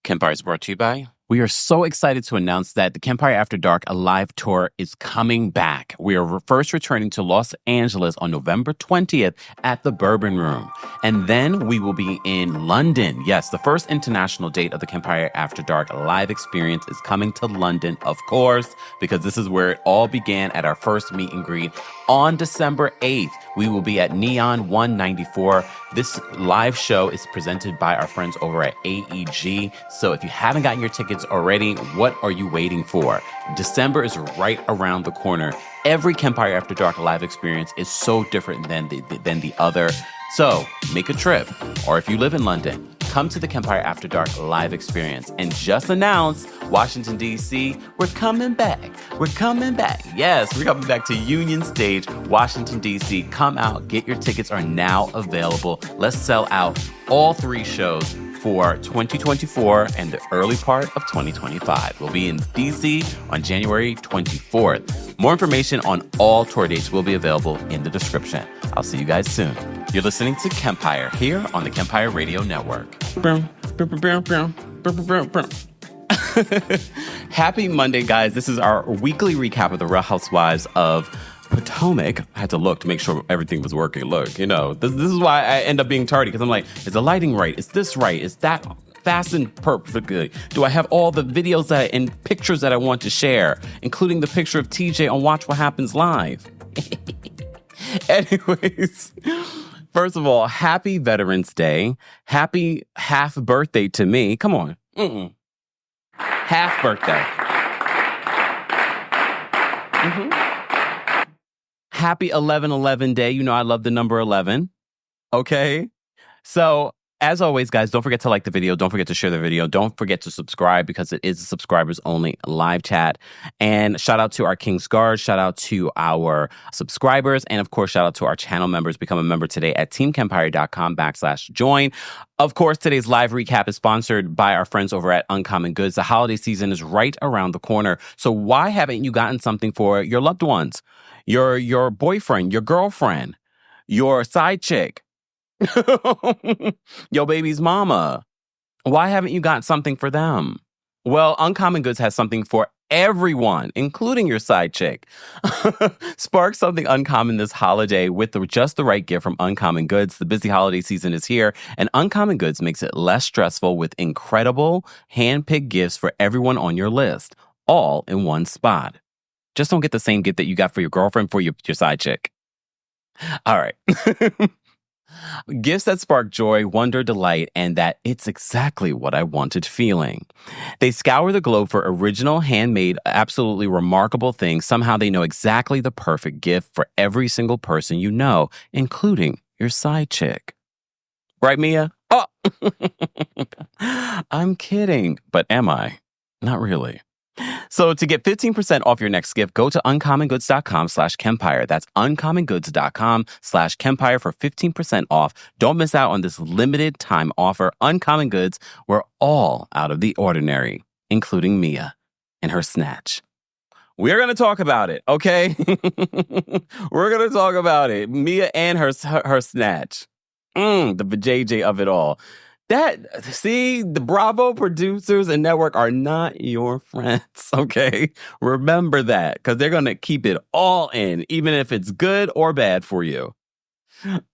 Kempire is brought to you by. We are so excited to announce that the Kempire After Dark, a live tour, is coming back. We are first returning to Los Angeles on November 20th at the Bourbon Room. And then we will be in London. Yes, the first international date of the Kempire After Dark live experience is coming to London, of course, because this is where it all began at our first meet and greet. On December 8th, we will be at Neon 194. This live show is presented by our friends over at AEG. So if you haven't gotten your tickets already, what are you waiting for? December is right around the corner. Every Kempire After Dark live experience is so different than the other. So make a trip, or if you live in London, come to the Kempire After Dark live experience and just announce, Washington, D.C., we're coming back. We're coming back. Yes, we're coming back to Union Stage, Washington, D.C. Come out. Get your tickets are now available. Let's sell out all 3 shows for 2024 and the early part of 2025. We'll be in D.C. on January 24th. More information on all tour dates will be available in the description. I'll see you guys soon. You're listening to Kempire here on the Kempire Radio Network. Happy Monday, guys. This is our weekly recap of the Real Housewives of Potomac. I had to look to make sure everything was working. Look, you know, this is why I end up being tardy, because I'm like, is the lighting right? Is this right? Is that fastened perfectly? Do I have all the videos and pictures that I want to share, including the picture of TJ on Watch What Happens Live? Anyways, first of all, happy Veterans Day. Happy half birthday to me. Come on. Half birthday. Happy 11/11 day. You know I love the number 11. Okay? So, as always, guys, don't forget to like the video. Don't forget to share the video. Don't forget to subscribe, because it is a subscribers only live chat. And shout out to our King's Guard. Shout out to our subscribers. And of course, shout out to our channel members. Become a member today at teamkempire.com/join. Of course, today's live recap is sponsored by our friends over at Uncommon Goods. The holiday season is right around the corner. So why haven't you gotten something for your loved ones? Your boyfriend, your girlfriend, your side chick, your baby's mama. Why haven't you got something for them? Well, Uncommon Goods has something for everyone, including your side chick. Spark something uncommon this holiday with just the right gift from Uncommon Goods. The busy holiday season is here, and Uncommon Goods makes it less stressful with incredible hand-picked gifts for everyone on your list, all in one spot. Just don't get the same gift that you got for your girlfriend for your side chick. All right. Gifts that spark joy, wonder, delight, and that it's exactly what I wanted feeling. They scour the globe for original, handmade, absolutely remarkable things. Somehow they know exactly the perfect gift for every single person you know, including your side chick. Right, Mia? Oh! I'm kidding. But am I? Not really. So to get 15% off your next gift, go to uncommongoods.com/Kempire. That's uncommongoods.com/Kempire for 15% off. Don't miss out on this limited time offer. Uncommon Goods, we're all out of the ordinary, including Mia and her snatch. We're going to talk about it, okay? We're going to talk about it. Mia and her snatch. The vajayjay of it all. The Bravo producers and network are not your friends, okay? Remember that, because they're going to keep it all in, even if it's good or bad for you.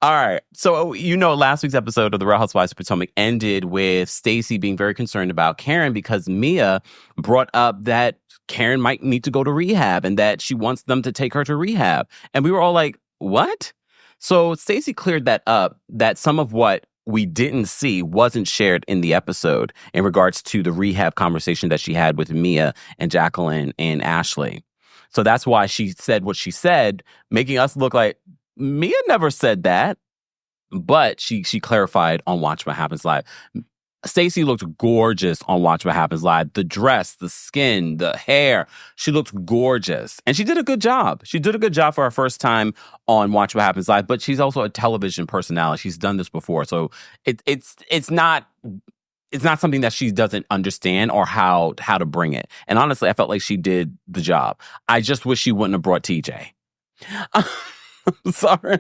All right. So, last week's episode of The Real Housewives of Potomac ended with Stacey being very concerned about Karen, because Mia brought up that Karen might need to go to rehab and that she wants them to take her to rehab. And we were all like, what? So Stacey cleared that up, that some of what we didn't see wasn't shared in the episode in regards to the rehab conversation that she had with Mia and Jacqueline and Ashley. So that's why she said what she said, making us look like Mia never said that. But she clarified on Watch What Happens Live. Stacey looked gorgeous on Watch What Happens Live. The dress, the skin, the hair. She looked gorgeous. And she did a good job. She did a good job for her first time on Watch What Happens Live. But she's also a television personality. She's done this before. So it's not something that she doesn't understand or how to bring it. And honestly, I felt like she did the job. I just wish she wouldn't have brought TJ. I'm sorry.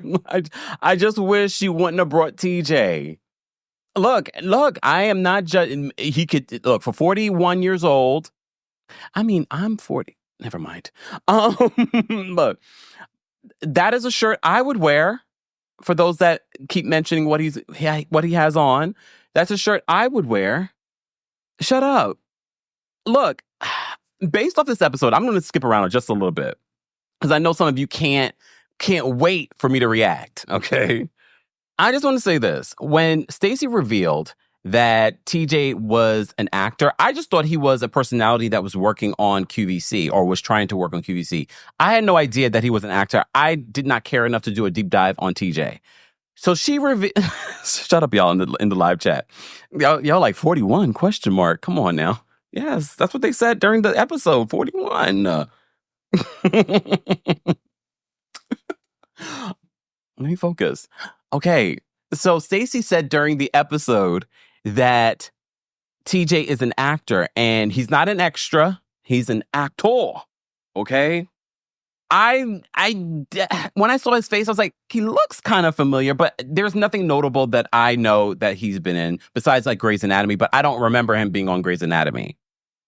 I just wish she wouldn't have brought TJ. Look, I am not judging. He could look for 41 years old. I mean, I'm 40. Never mind. Look, that is a shirt I would wear. For those that keep mentioning what he has on, that's a shirt I would wear. Shut up. Look, based off this episode, I'm going to skip around just a little bit because I know some of you can't wait for me to react. Okay, I just want to say this: when Stacey revealed that TJ was an actor, I just thought he was a personality that was working on QVC or was trying to work on QVC. I had no idea that he was an actor. I did not care enough to do a deep dive on TJ. So she revealed. Shut up, y'all, in the live chat. Y'all like 41 question mark. Come on now. Yes, that's what they said during the episode. 41. Let me focus. Okay. So Stacey said during the episode that TJ is an actor and he's not an extra. He's an actor. Okay. When I saw his face, I was like, he looks kind of familiar, but there's nothing notable that I know that he's been in besides like Grey's Anatomy, but I don't remember him being on Grey's Anatomy.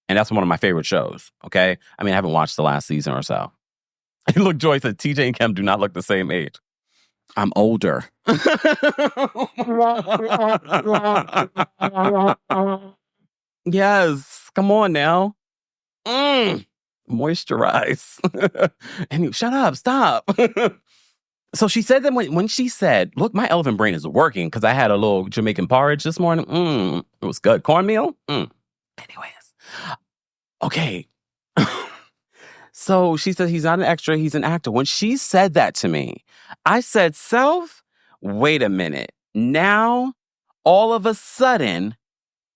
And that's one of my favorite shows. Okay. I mean, I haven't watched the last season or so. Look, Joy said TJ and Kim do not look the same age. I'm older. Yes. Come on now. Moisturize. Anyway, shut up. Stop. So she said that when she said, look, my elephant brain is working because I had a little Jamaican porridge this morning. It was good. Cornmeal. Anyways. Okay. So she said he's not an extra, he's an actor. When she said that to me, I said, self, wait a minute. Now, all of a sudden,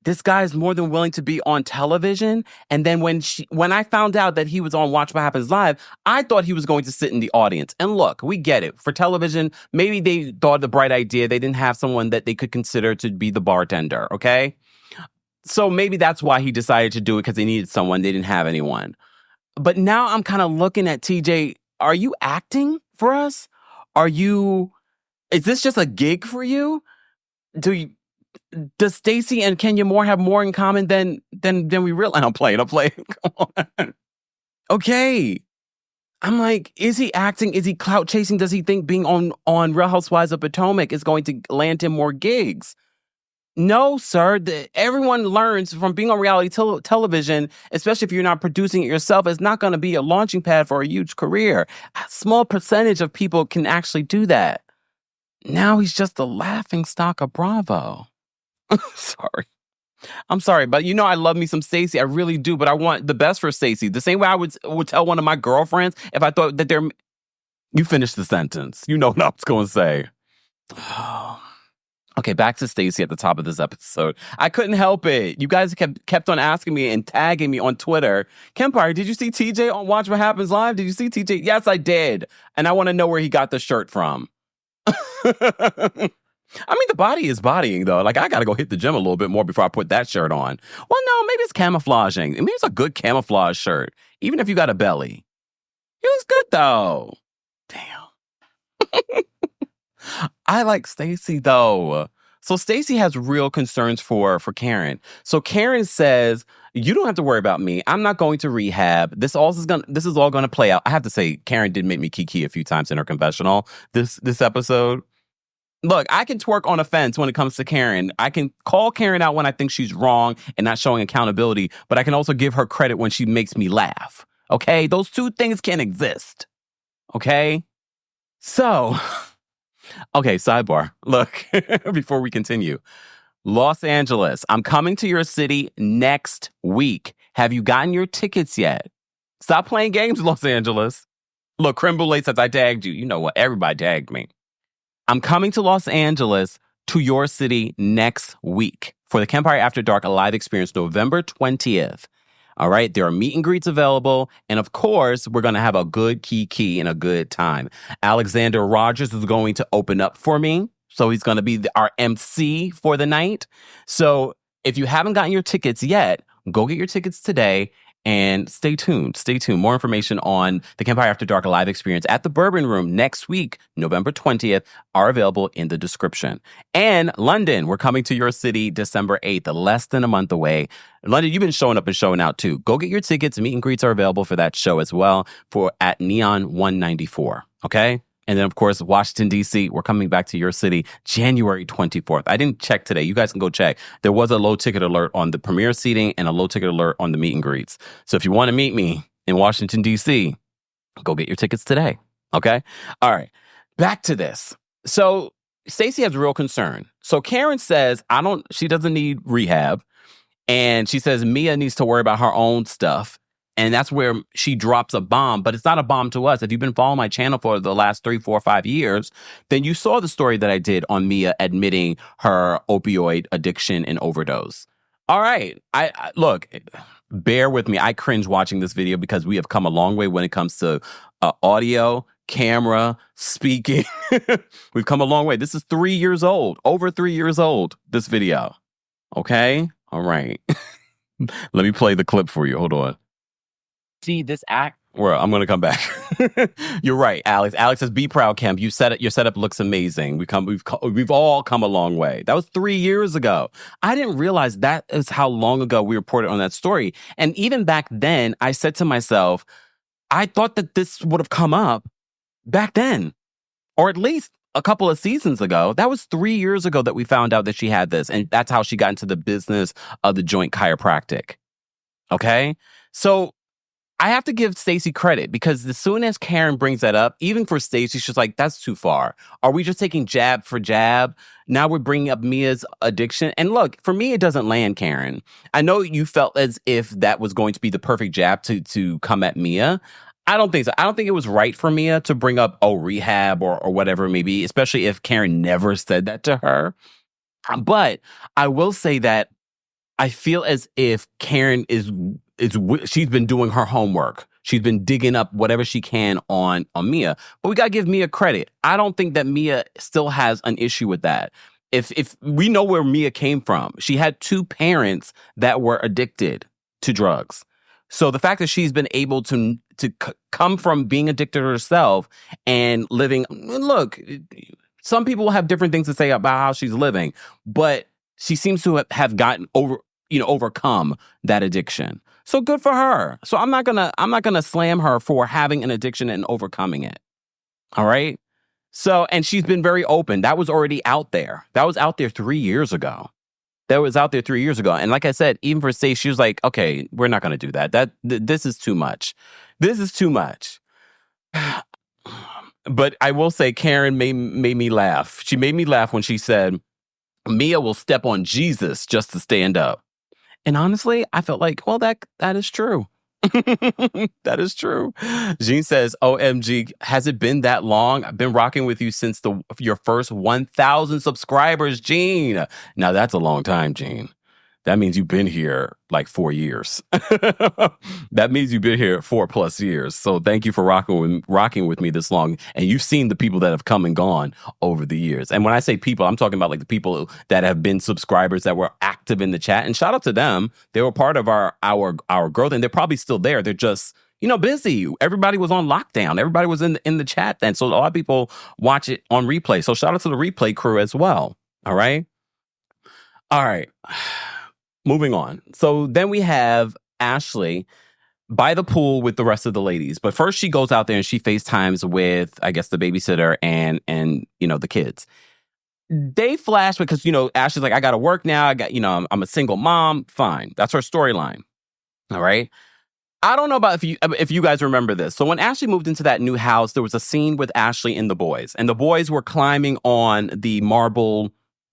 this guy is more than willing to be on television. And then when I found out that he was on Watch What Happens Live, I thought he was going to sit in the audience. And look, we get it. For television, maybe they thought the bright idea. They didn't have someone that they could consider to be the bartender, okay? So maybe that's why he decided to do it, because they needed someone. They didn't have anyone. But now I'm kind of looking at TJ. Are you acting for us? Is this just a gig for you? Does Stacey and Kenya Moore have more in common than we realize? I'm playing. Come on. Okay. I'm like, is he acting? Is he clout chasing? Does he think being on Real Housewives of Potomac is going to land him more gigs? No, sir. Everyone learns from being on reality television, especially if you're not producing it yourself, it's not going to be a launching pad for a huge career. A small percentage of people can actually do that. Now he's just the laughing stock of Bravo. Sorry. I'm sorry, but I love me some Stacey. I really do, but I want the best for Stacey. The same way I would tell one of my girlfriends if I thought that they're... You finished the sentence. You know what I was going to say. Okay, back to Stacey at the top of this episode. I couldn't help it. You guys kept on asking me and tagging me on Twitter. Kempire, did you see TJ on Watch What Happens Live? Did you see TJ? Yes, I did. And I want to know where he got the shirt from. I mean, the body is bodying, though. Like, I got to go hit the gym a little bit more before I put that shirt on. Well, no, maybe it's camouflaging. Maybe it's a good camouflage shirt, even if you got a belly. It was good, though. Damn. I like Stacey, though. So Stacey has real concerns for Karen. So Karen says, you don't have to worry about me. I'm not going to rehab. This is all gonna play out. I have to say, Karen did make me kiki a few times in her confessional this episode. Look, I can twerk on a fence when it comes to Karen. I can call Karen out when I think she's wrong and not showing accountability, but I can also give her credit when she makes me laugh. Okay? Those two things can exist. Okay? So, okay, sidebar. Look, before we continue. Los Angeles, I'm coming to your city next week. Have you gotten your tickets yet? Stop playing games, Los Angeles. Look, Creme Brulee says I tagged you. You know what? Everybody tagged me. I'm coming to Los Angeles to your city next week for the Kempire After Dark, a live experience, November 20th. All right, there are meet and greets available. And of course, we're going to have a good kiki and a good time. Alexander Rogers is going to open up for me. So he's going to be our MC for the night. So if you haven't gotten your tickets yet, go get your tickets today. And stay tuned. Stay tuned. More information on the Kempire After Dark live experience at the Bourbon Room next week, November 20th, are available in the description. And London, we're coming to your city December 8th, less than a month away. London, you've been showing up and showing out too. Go get your tickets. Meet and greets are available for that show as well at Neon 194. Okay? And then, of course, Washington, D.C., we're coming back to your city January 24th. I didn't check today. You guys can go check. There was a low ticket alert on the premiere seating and a low ticket alert on the meet and greets. So if you want to meet me in Washington, D.C., go get your tickets today. Okay? All right. Back to this. So Stacey has real concern. So Karen says, she doesn't need rehab. And she says Mia needs to worry about her own stuff. And that's where she drops a bomb, but it's not a bomb to us. If you've been following my channel for the last 3, 4, 5 years, then you saw the story that I did on Mia admitting her opioid addiction and overdose. All right. I look, bear with me. I cringe watching this video because we have come a long way when it comes to audio, camera, speaking. We've come a long way. This is 3 years old, over 3 years old, this video. Okay. All right. Let me play the clip for you. Hold on. See this act. Well, I'm going to come back. You're right, Alex. Alex says, "Be proud, Kemp. Your setup looks amazing. We've all come a long way." That was 3 years ago. I didn't realize that is how long ago we reported on that story. And even back then, I said to myself, I thought that this would have come up back then, or at least a couple of seasons ago. That was 3 years ago that we found out that she had this, and that's how she got into the business of the joint chiropractic. Okay, so I have to give Stacey credit because as soon as Karen brings that up, even for Stacey, she's like, that's too far. Are we just taking jab for jab? Now we're bringing up Mia's addiction. And look, for me, it doesn't land, Karen. I know you felt as if that was going to be the perfect jab to come at Mia. I don't think so. I don't think it was right for Mia to bring up, rehab or whatever it may be, especially if Karen never said that to her. But I will say that I feel as if Karen she's been doing her homework. She's been digging up whatever she can on Mia. But we got to give Mia credit. I don't think that Mia still has an issue with that. If we know where Mia came from, she had 2 parents that were addicted to drugs. So the fact that she's been able to come from being addicted herself and living, look, some people have different things to say about how she's living, but she seems to have gotten overcome that addiction. So good for her. So I'm not gonna slam her for having an addiction and overcoming it. All right. So, and she's been very open. That was already out there. That was out there 3 years ago. And like I said, even for Stacey, she was like, okay, we're not gonna do that. This is too much. This is too much. But I will say Karen made me laugh. She made me laugh when she said, Mia will step on Jesus just to stand up. And honestly, I felt like, well, that is true. That is true. Jean says, OMG, has it been that long? I've been rocking with you since your first 1,000 subscribers, Jean. Now, that's a long time, Jean. That means you've been here like 4 years. That means you've been here 4+ years. So thank you for rocking with me this long. And you've seen the people that have come and gone over the years. And when I say people, I'm talking about like the people that have been subscribers that were active in the chat. And shout out to them. They were part of our growth, and they're probably still there. They're just, busy. Everybody was on lockdown. Everybody was in the chat then. So a lot of people watch it on replay. So shout out to the replay crew as well. All right. Moving on. So then we have Ashley by the pool with the rest of the ladies. But first she goes out there and she FaceTimes with, I guess, the babysitter and the kids. They flash because, Ashley's like, I got to work now. I got, I'm a single mom. Fine. That's her storyline. All right. I don't know about if you guys remember this. So when Ashley moved into that new house, there was a scene with Ashley and the boys. And the boys were climbing on the marble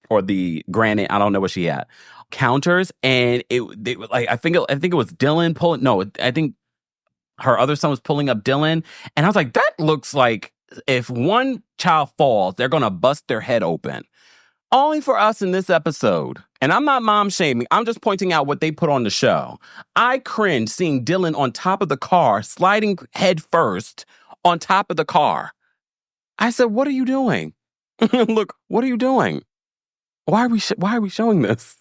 or the granite. I don't know what she had. Counters, and I think it was Dylan pulling. No, I think her other son was pulling up Dylan, and I was like, that looks like if one child falls, they're gonna bust their head open. Only for us in this episode, and I'm not mom shaming. I'm just pointing out what they put on the show. I cringe seeing Dylan on top of the car, sliding head first on top of the car. I said, "What are you doing? Look, what are you doing? Why are we showing this?"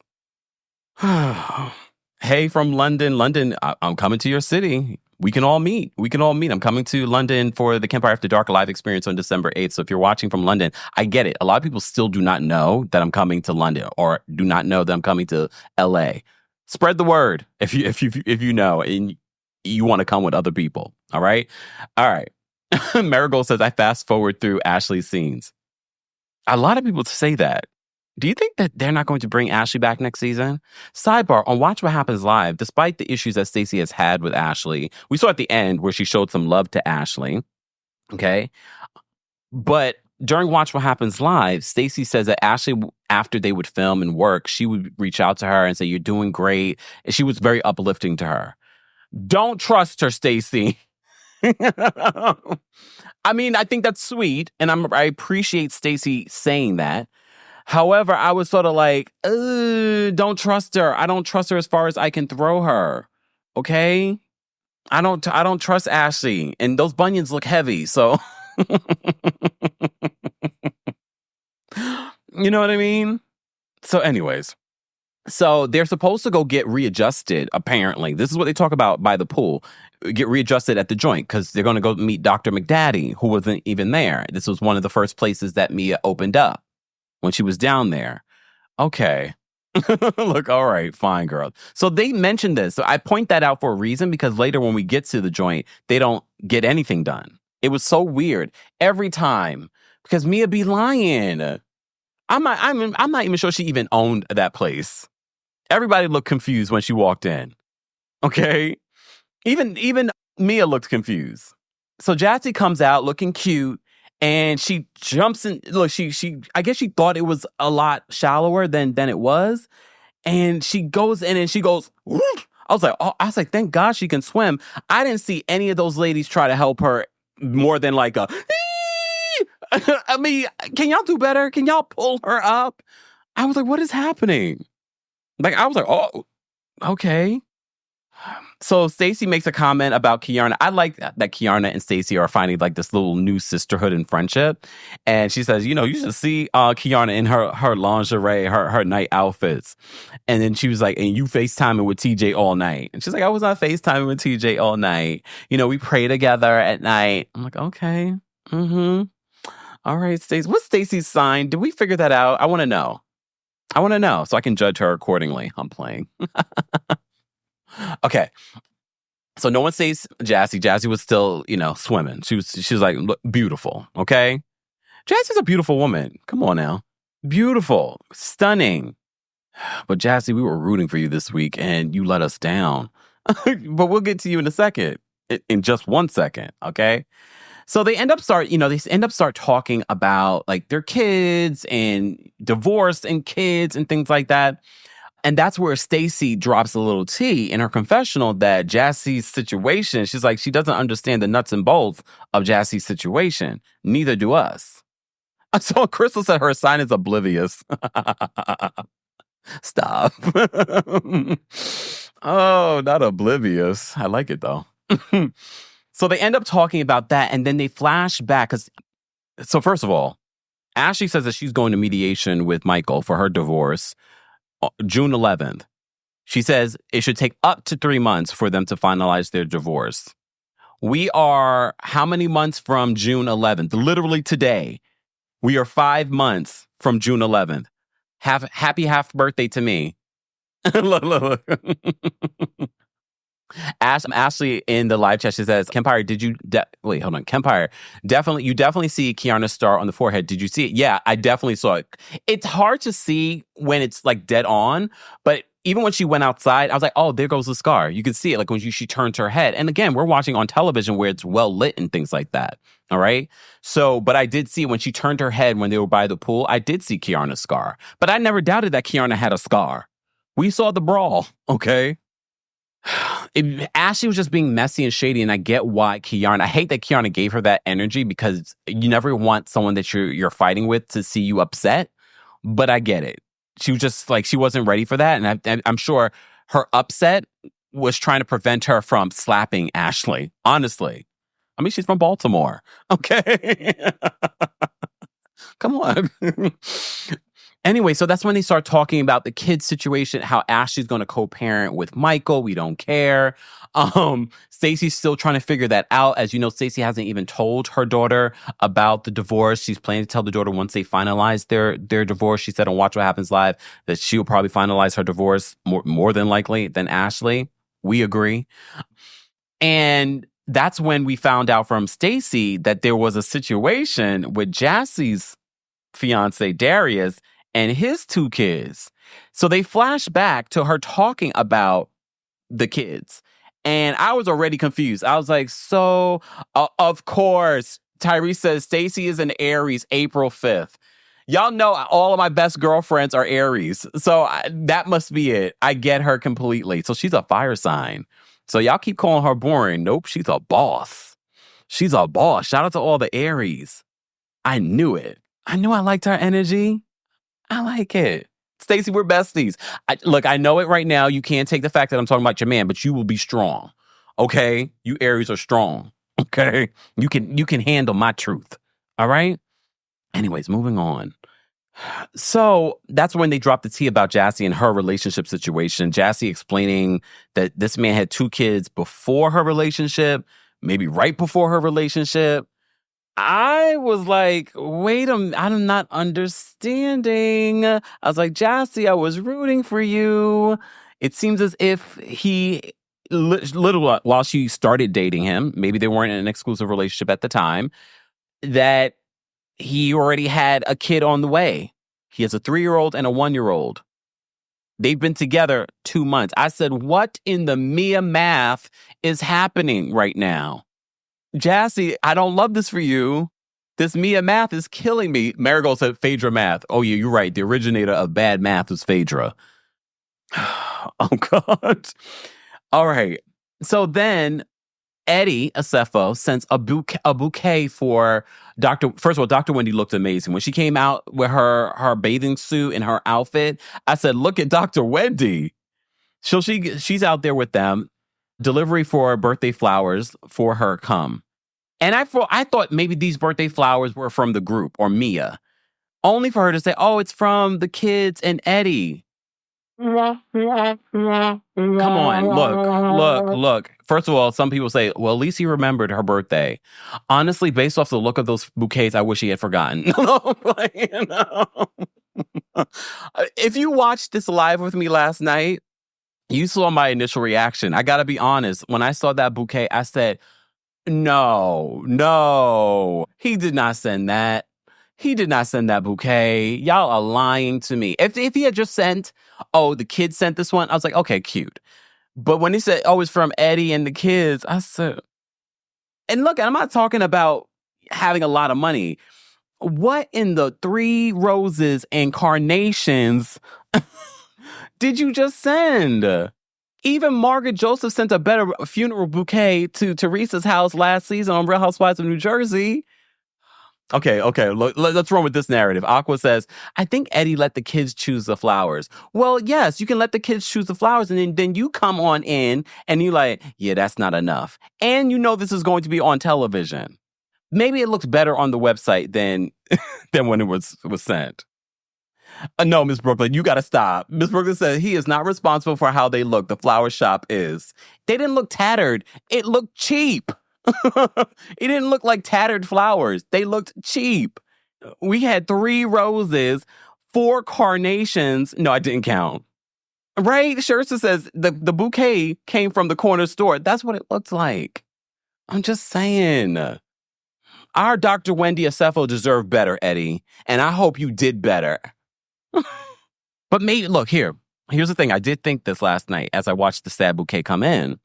Hey, from London. London, I'm coming to your city. We can all meet. We can all meet. I'm coming to London for the Kempire After Dark live experience on December 8th. So if you're watching from London, I get it. A lot of people still do not know that I'm coming to London or do not know that I'm coming to LA. Spread the word if you know and you want to come with other people. All right. All right. Marigold says, I fast forward through Ashley's scenes. A lot of people say that. Do you think that they're not going to bring Ashley back next season? Sidebar, on Watch What Happens Live, despite the issues that Stacey has had with Ashley, we saw at the end where she showed some love to Ashley. Okay. But during Watch What Happens Live, Stacey says that Ashley, after they would film and work, she would reach out to her and say, you're doing great. And she was very uplifting to her. Don't trust her, Stacey. I mean, I think that's sweet. And I appreciate Stacey saying that. However, I was sort of like, don't trust her. I don't trust her as far as I can throw her. Okay? I don't trust Ashley. And those bunions look heavy, so you know what I mean? So anyways, so they're supposed to go get readjusted, apparently. This is what they talk about by the pool. Get readjusted at the joint because they're going to go meet Dr. McDaddy, who wasn't even there. This was one of the first places that Mia opened up when she was down there. Okay. Look, all right, fine, girl. So they mentioned this. So I point that out for a reason because later when we get to the joint, they don't get anything done. It was so weird every time because Mia be lying. I'm not even sure she even owned that place. Everybody looked confused when she walked in. Okay? Even Mia looked confused. So Jassy comes out looking cute and she jumps in. Look, she I guess she thought it was a lot shallower than it was. And she goes in and she goes, whoosh. I was like, thank God she can swim. I didn't see any of those ladies try to help her more than like a I mean, can y'all do better? Can y'all pull her up? I was like, what is happening? Like, I was like, oh, okay. So Stacey makes a comment about Kiarna. I like that Kiarna and Stacey are finding like this little new sisterhood and friendship. And she says, you should see Kiarna in her lingerie, her night outfits. And then she was like, and you FaceTiming with TJ all night. And she's like, I was not FaceTiming with TJ all night. We pray together at night. I'm like, okay. Mm-hmm. All right, Stacey. What's Stacey's sign? Did we figure that out? I want to know. So I can judge her accordingly. I'm playing. Okay. So no one says Jassy. Jassy was still, swimming. She was like, look, beautiful. Okay. Jassy's a beautiful woman. Come on now. Beautiful. Stunning. But Jassy, we were rooting for you this week and you let us down. But we'll get to you in a second. In just 1 second. Okay. So they end up start talking about like their kids and divorce and kids and things like that. And that's where Stacey drops a little tea in her confessional that Jassy's situation, she's like, she doesn't understand the nuts and bolts of Jassy's situation. Neither do us. So Crystal said her sign is oblivious. Stop. Oh, not oblivious. I like it though. So they end up talking about that and then they flash back. So first of all, Ashley says that she's going to mediation with Michael for her divorce June 11th. She says it should take up to 3 months for them to finalize their divorce. We are how many months from June 11th? Literally today. We are 5 months from June 11th. Happy half birthday to me. Look. Ashley in the live chat, she says, Kempire, wait, hold on. Kempire, you definitely see Kiarna's star on the forehead. Did you see it? Yeah, I definitely saw it. It's hard to see when it's like dead on, but even when she went outside, I was like, oh, there goes the scar. You can see it like when she turns her head. And again, we're watching on television where it's well lit and things like that. All right. So, but I did see when she turned her head when they were by the pool, I did see Kiarna's scar, but I never doubted that Kiarna had a scar. We saw the brawl. Okay. Ashley was just being messy and shady, and I get why Kiarna. I hate that Kiarna gave her that energy because you never want someone that you're fighting with to see you upset. But I get it. She was just like she wasn't ready for that, and I'm sure her upset was trying to prevent her from slapping Ashley. Honestly, I mean she's from Baltimore. Okay, come on. Anyway, so that's when they start talking about the kid situation, how Ashley's going to co-parent with Michael. We don't care. Stacey's still trying to figure that out. As you know, Stacey hasn't even told her daughter about the divorce. She's planning to tell the daughter once they finalize their divorce. She said on Watch What Happens Live that she'll probably finalize her divorce more than likely than Ashley. We agree. And that's when we found out from Stacey that there was a situation with Jassie's fiance, Darius, and his 2 kids. So they flash back to her talking about the kids. And I was already confused. I was like, so, of course, Tyrese says Stacey is an Aries, April 5th. Y'all know all of my best girlfriends are Aries. So that must be it. I get her completely. So she's a fire sign. So y'all keep calling her boring. Nope, she's a boss. She's a boss. Shout out to all the Aries. I knew it. I knew I liked her energy. I like it. Stacey, we're besties. Look, I know it right now. You can't take the fact that I'm talking about your man, but you will be strong. Okay? You Aries are strong. Okay? You can handle my truth. All right? Anyways, moving on. So that's when they dropped the tea about Jassy and her relationship situation. Jassy explaining that this man had 2 kids before her relationship, maybe right before her relationship. I was like, wait a minute, I'm not understanding. I was like, Jassy, I was rooting for you. It seems as if he, little while she started dating him, maybe they weren't in an exclusive relationship at the time, that he already had a kid on the way. He has a 3-year-old and a 1-year-old. They've been together 2 months. I said, what in the Mia math is happening right now? Jassy, I don't love this for you. This Mia math is killing me. Marigold said Phaedra math. Oh, yeah, you're right. The originator of bad math was Phaedra. Oh, God. All right. So then Eddie Acefo sends a bouquet for Dr. First of all, Dr. Wendy looked amazing. When she came out with her bathing suit and her outfit, I said, look at Dr. Wendy. So she's out there with them. Delivery for birthday flowers for her come. And I thought maybe these birthday flowers were from the group or Mia. Only for her to say, oh, it's from the kids and Eddie. Come on, look. First of all, some people say, well, at least he remembered her birthday. Honestly, based off the look of those bouquets, I wish he had forgotten. If you watched this live with me last night, you saw my initial reaction. I gotta be honest. When I saw that bouquet, I said, no, he did not send that. He did not send that bouquet. Y'all are lying to me. If he had just sent, oh, the kids sent this one, I was like, okay, cute. But when he said, oh, it's from Eddie and the kids, I said, and look, I'm not talking about having a lot of money. What in the 3 roses and carnations did you just send? Even Margaret Joseph sent a better funeral bouquet to Teresa's house last season on Real Housewives of New Jersey. Okay. Let's run with this narrative. Aqua says, I think Eddie let the kids choose the flowers. Well, yes, you can let the kids choose the flowers, and then you come on in and you're like, yeah, that's not enough. And you know this is going to be on television. Maybe it looks better on the website than when it was sent. No, Miss Brooklyn, you got to stop. Miss Brooklyn said he is not responsible for how they look. The flower shop is. They didn't look tattered. It looked cheap. It didn't look like tattered flowers. They looked cheap. We had 3 roses, 4 carnations. No, I didn't count. Right? Shersta says the bouquet came from the corner store. That's what it looked like. I'm just saying. Our Dr. Wendy Acefo deserved better, Eddie. And I hope you did better. But maybe, look, here's the thing. I did think this last night as I watched the sad bouquet come in.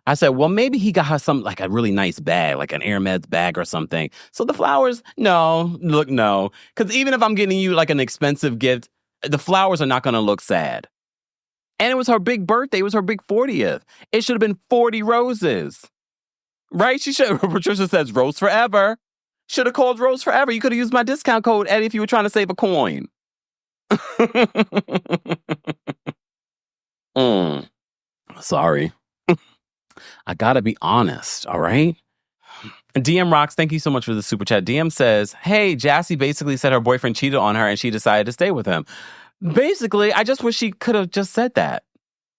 I said, well, maybe he got her some, like a really nice bag, like an Hermes bag or something. So the flowers, no. Because even if I'm getting you like an expensive gift, the flowers are not going to look sad. And it was her big birthday. It was her big 40th. It should have been 40 roses. Right? Patricia says, Rose Forever. Should have called Rose Forever. You could have used my discount code, Eddie, if you were trying to save a coin. Sorry. I gotta be honest, all right? DM Rocks, thank you so much for the super chat. DM says, hey, Jassy basically said her boyfriend cheated on her and she decided to stay with him. Basically, I just wish she could have just said that.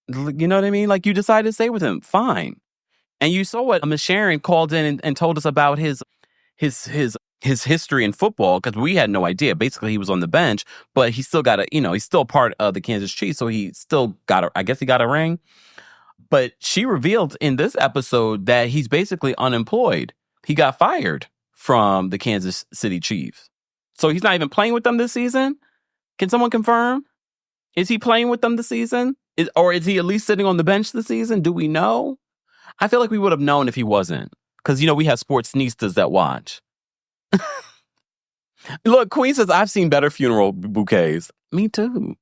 You know what I mean? Like, you decided to stay with him. Fine. And you saw what Miss Sharon called in and told us about his history in football, because we had no idea. Basically, he was on the bench, but he still got he's still part of the Kansas Chiefs, so he still got I guess he got a ring. But she revealed in this episode that he's basically unemployed. He got fired from the Kansas City Chiefs. So he's not even playing with them this season? Can someone confirm? Is he playing with them this season? Or is he at least sitting on the bench this season? Do we know? I feel like we would have known if he wasn't. Because, we have sportsnistas that watch. Look, Queen says, I've seen better funeral bouquets. Me too.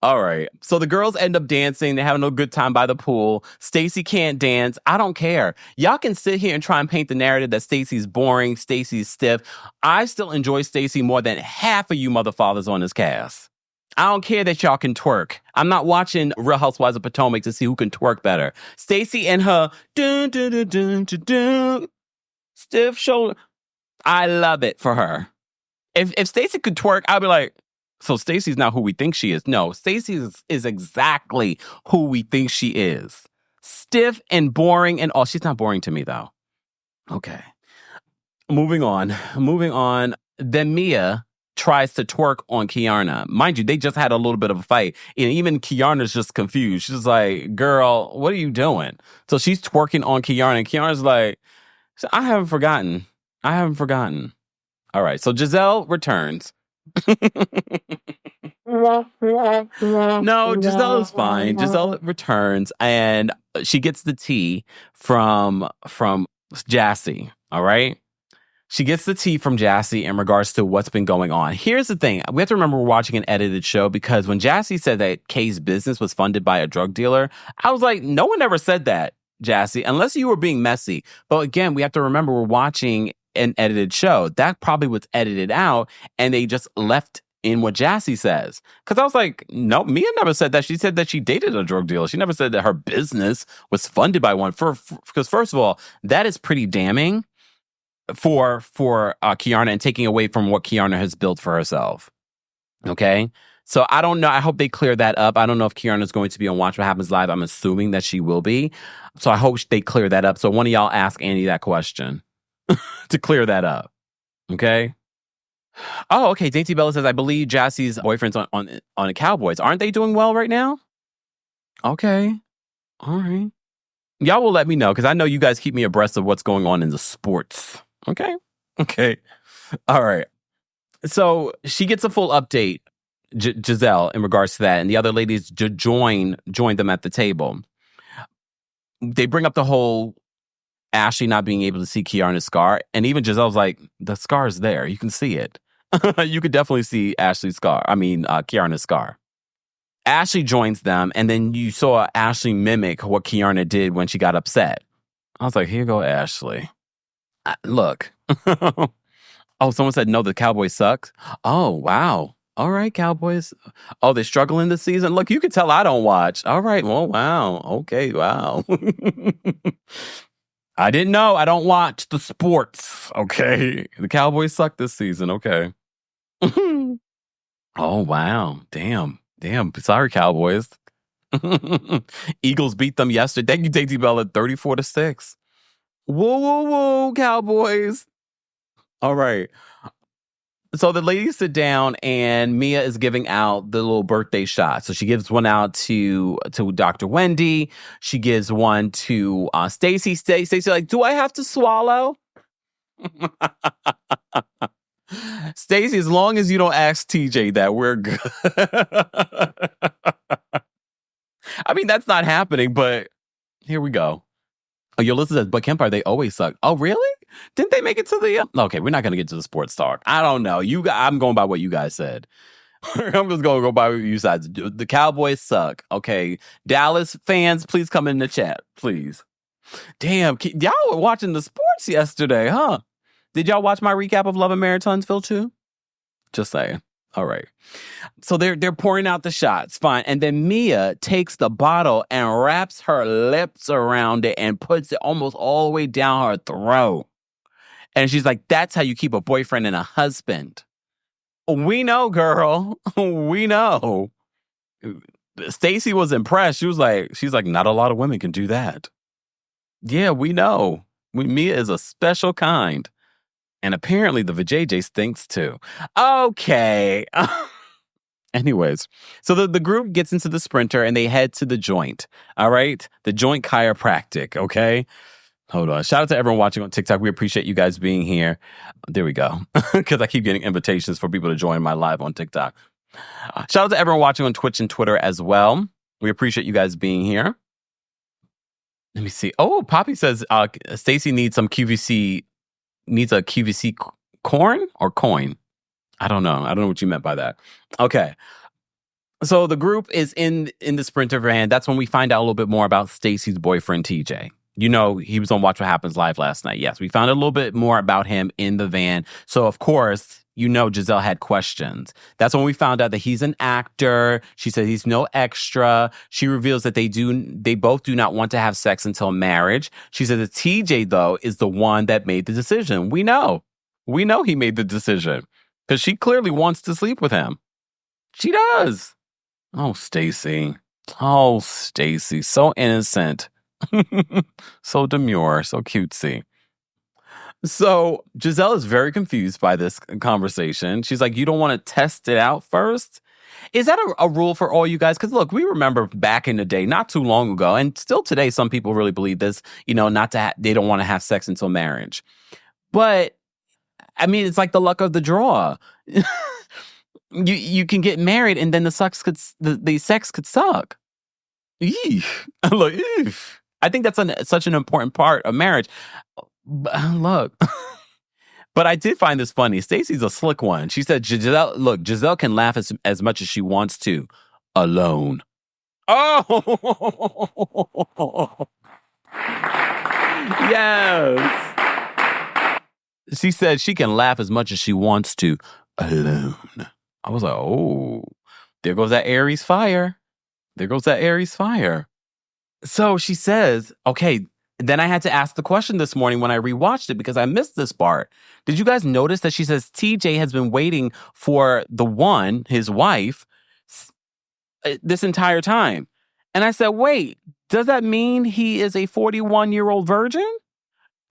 All right. So the girls end up dancing. They're having a good time by the pool. Stacey can't dance. I don't care. Y'all can sit here and try and paint the narrative that Stacey's boring, Stacey's stiff. I still enjoy Stacey more than half of you motherfathers on this cast. I don't care that y'all can twerk. I'm not watching Real Housewives of Potomac to see who can twerk better. Stacey and her dun, dun, dun, dun, dun, dun, stiff shoulder. I love it for her. If Stacey could twerk, I'd be like, so Stacey's not who we think she is. No, Stacey is exactly who we think she is. Stiff and boring and all. She's not boring to me, though. Okay. Moving on. Then Mia tries to twerk on Kiarna. Mind you, they just had a little bit of a fight. And even Kiarna's just confused. She's like, girl, what are you doing? So she's twerking on Kiarna. And Kiarna's like, I haven't forgotten. All right. So Jazelle returns. No, Jazelle is fine. Jazelle returns and she gets the tea from Jassy. All right. She gets the tea from Jassy in regards to what's been going on. Here's the thing. We have to remember we're watching an edited show, because when Jassy said that Kay's business was funded by a drug dealer, I was like, no one ever said that, Jassy, unless you were being messy. But again, we have to remember we're watching an edited show. That probably was edited out and they just left in what Jassy says. Because I was like, no, Mia never said that. She said that she dated a drug dealer. She never said that her business was funded by one. Because first of all, that is pretty damning for Kiarna and taking away from what Kiarna has built for herself. Okay? So I don't know. I hope they clear that up. I don't know if Kiarna is going to be on Watch What Happens Live. I'm assuming that she will be. So I hope they clear that up. So one of y'all ask Andy that question to clear that up. Okay? Oh, okay. Dainty Bella says, I believe Jassy's boyfriend's on the Cowboys. Aren't they doing well right now? Okay. All right. Y'all will let me know, because I know you guys keep me abreast of what's going on in the sports. Okay. All right. So she gets a full update, Jazelle, in regards to that. And the other ladies join them at the table. They bring up the whole Ashley not being able to see Kiarna's scar. And even Giselle's like, the scar is there. You can see it. You could definitely see Kiarna's scar. Ashley joins them. And then you saw Ashley mimic what Kiarna did when she got upset. I was like, here you go, Ashley. Look. Oh, someone said, no, the Cowboys suck. Oh, wow. All right, Cowboys. Oh, they're struggling this season. Look, you can tell I don't watch. All right. Well, wow. Okay, wow. I didn't know. I don't watch the sports. Okay. The Cowboys suck this season. Okay. Oh, wow. Damn. Sorry, Cowboys. Eagles beat them yesterday. Thank you, Dainty Bella, 34-6. Whoa, Cowboys. All right. So the ladies sit down and Mia is giving out the little birthday shot. So she gives one out to Dr. Wendy. She gives one to Stacey. Stacey like, do I have to swallow? Stacey, as long as you don't ask TJ that, we're good. I mean, that's not happening, but here we go. Oh, Yolissa says, but Kempire, they always suck. Oh, really? Didn't they make it to the... Okay, we're not going to get to the sports talk. I don't know. I'm going by what you guys said. I'm just going to go by what you guys do. The Cowboys suck. Okay. Dallas fans, please come in the chat. Please. Damn. Y'all were watching the sports yesterday, huh? Did y'all watch my recap of Love and Married Huntsville too? Just saying. All right. So they're pouring out the shots. Fine. And then Mia takes the bottle and wraps her lips around it and puts it almost all the way down her throat. And she's like, that's how you keep a boyfriend and a husband. We know, girl. We know. Stacey was impressed. She's like, not a lot of women can do that. Yeah, we know. Mia is a special kind. And apparently the vajayjay stinks too. Okay. Anyways, so the group gets into the Sprinter and they head to the joint. All right? The joint chiropractic, okay? Hold on. Shout out to everyone watching on TikTok. We appreciate you guys being here. There we go. Because I keep getting invitations for people to join my live on TikTok. Shout out to everyone watching on Twitch and Twitter as well. We appreciate you guys being here. Let me see. Oh, Poppy says Stacey needs some QVC, needs a QVC corn or coin. I don't know. I don't know what you meant by that. Okay. So the group is in the Sprinter van. That's when we find out a little bit more about Stacey's boyfriend, TJ. You know, he was on Watch What Happens Live last night. Yes, we found a little bit more about him in the van. So, of course, you know Jazelle had questions. That's when we found out that he's an actor. She said he's no extra. She reveals that they both do not want to have sex until marriage. She said that TJ, though, is the one that made the decision. We know. We know he made the decision because she clearly wants to sleep with him. She does. Oh, Stacey. Oh, Stacey. So innocent. So demure, so cutesy. So Jazelle is very confused by this conversation. She's like, you don't want to test it out first? Is that a rule for all you guys? Because look, we remember back in the day, not too long ago, and still today, some people really believe this, you know, they don't want to have sex until marriage. But, I mean, it's like the luck of the draw. You can get married and then the sex could suck. Eesh. Look, eesh. I think that's such an important part of marriage. Look, but I did find this funny. Stacey's a slick one. She said, Jazelle can laugh as much as she wants to, alone. Oh, yes. She said she can laugh as much as she wants to, alone. I was like, oh, there goes that Aries fire. There goes that Aries fire. So she says, okay, then I had to ask the question this morning when I rewatched it because I missed this part. Did you guys notice that she says TJ has been waiting for the one, his wife, this entire time? And I said, wait, does that mean he is a 41-year-old virgin?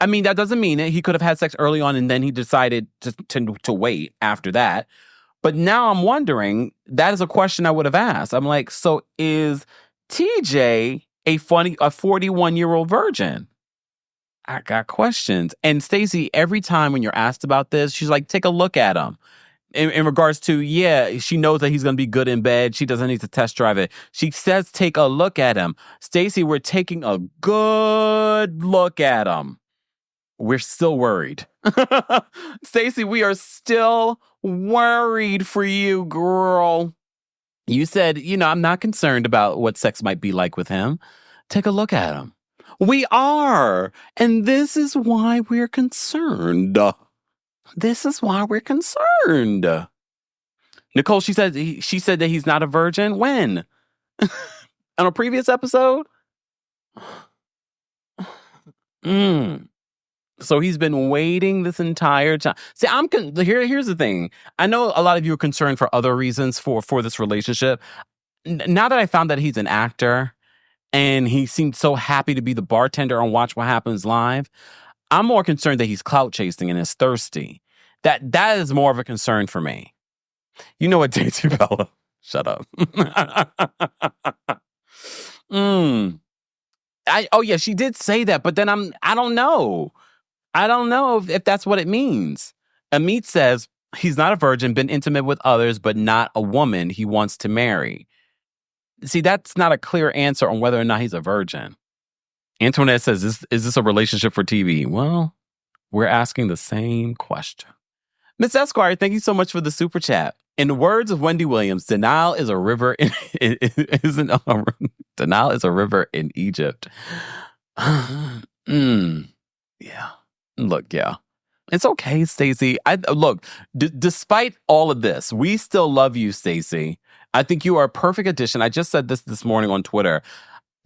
I mean, that doesn't mean it. He could have had sex early on and then he decided to wait after that. But now I'm wondering, that is a question I would have asked. I'm like, so is TJ a 41-year-old virgin? I got questions. And Stacey, every time when you're asked about this, she's like, take a look at him. In regards to, yeah, she knows that he's going to be good in bed. She doesn't need to test drive it. She says, take a look at him. Stacey, we're taking a good look at him. We're still worried. Stacey, we are still worried for you, girl. You said, you know, I'm not concerned about what sex might be like with him. Take a look at him. We are. And this is why we're concerned. This is why we're concerned. Nicole, she said that he's not a virgin. When? On a previous episode? So he's been waiting this entire time. See, here's the thing. I know a lot of you are concerned for other reasons for this relationship. Now that I found that he's an actor and he seemed so happy to be the bartender on Watch What Happens Live, I'm more concerned that he's clout chasing and is thirsty. That is more of a concern for me. You know what, Daisy Bella? Shut up. Oh yeah, she did say that, but then I don't know. I don't know if that's what it means. Amit says he's not a virgin, been intimate with others, but not a woman he wants to marry. See, that's not a clear answer on whether or not he's a virgin. Antoinette says, is this a relationship for TV? Well, we're asking the same question. Miss Esquire, thank you so much for the super chat. In the words of Wendy Williams, denial is a river denial is a river in Egypt. Yeah. Look, yeah. It's okay, Stacey. Look, despite all of this, we still love you, Stacey. I think you are a perfect addition. I just said this morning on Twitter.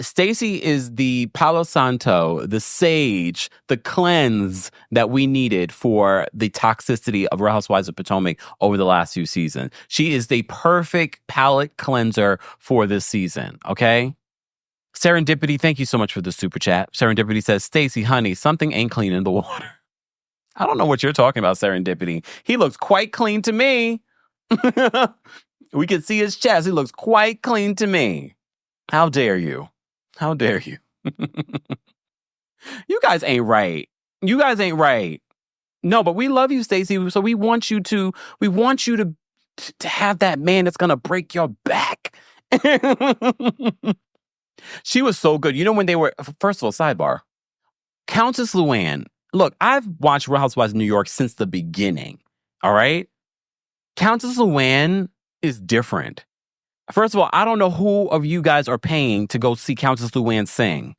Stacey is the Palo Santo, the sage, the cleanse that we needed for the toxicity of Real Housewives of Potomac over the last few seasons. She is the perfect palate cleanser for this season, okay? Serendipity, thank you so much for the super chat. Serendipity says, Stacey, honey, something ain't clean in the water. I don't know what you're talking about, Serendipity. He looks quite clean to me. We can see his chest. He looks quite clean to me. How dare you? How dare you? You guys ain't right. You guys ain't right. No, but we love you, Stacey. So we want you to have that man that's gonna break your back. She was so good. You know when they were, first of all, sidebar. Countess Luann. Look, I've watched Real Housewives of New York since the beginning. All right? Countess Luann is different. First of all, I don't know who of you guys are paying to go see Countess Luann sing.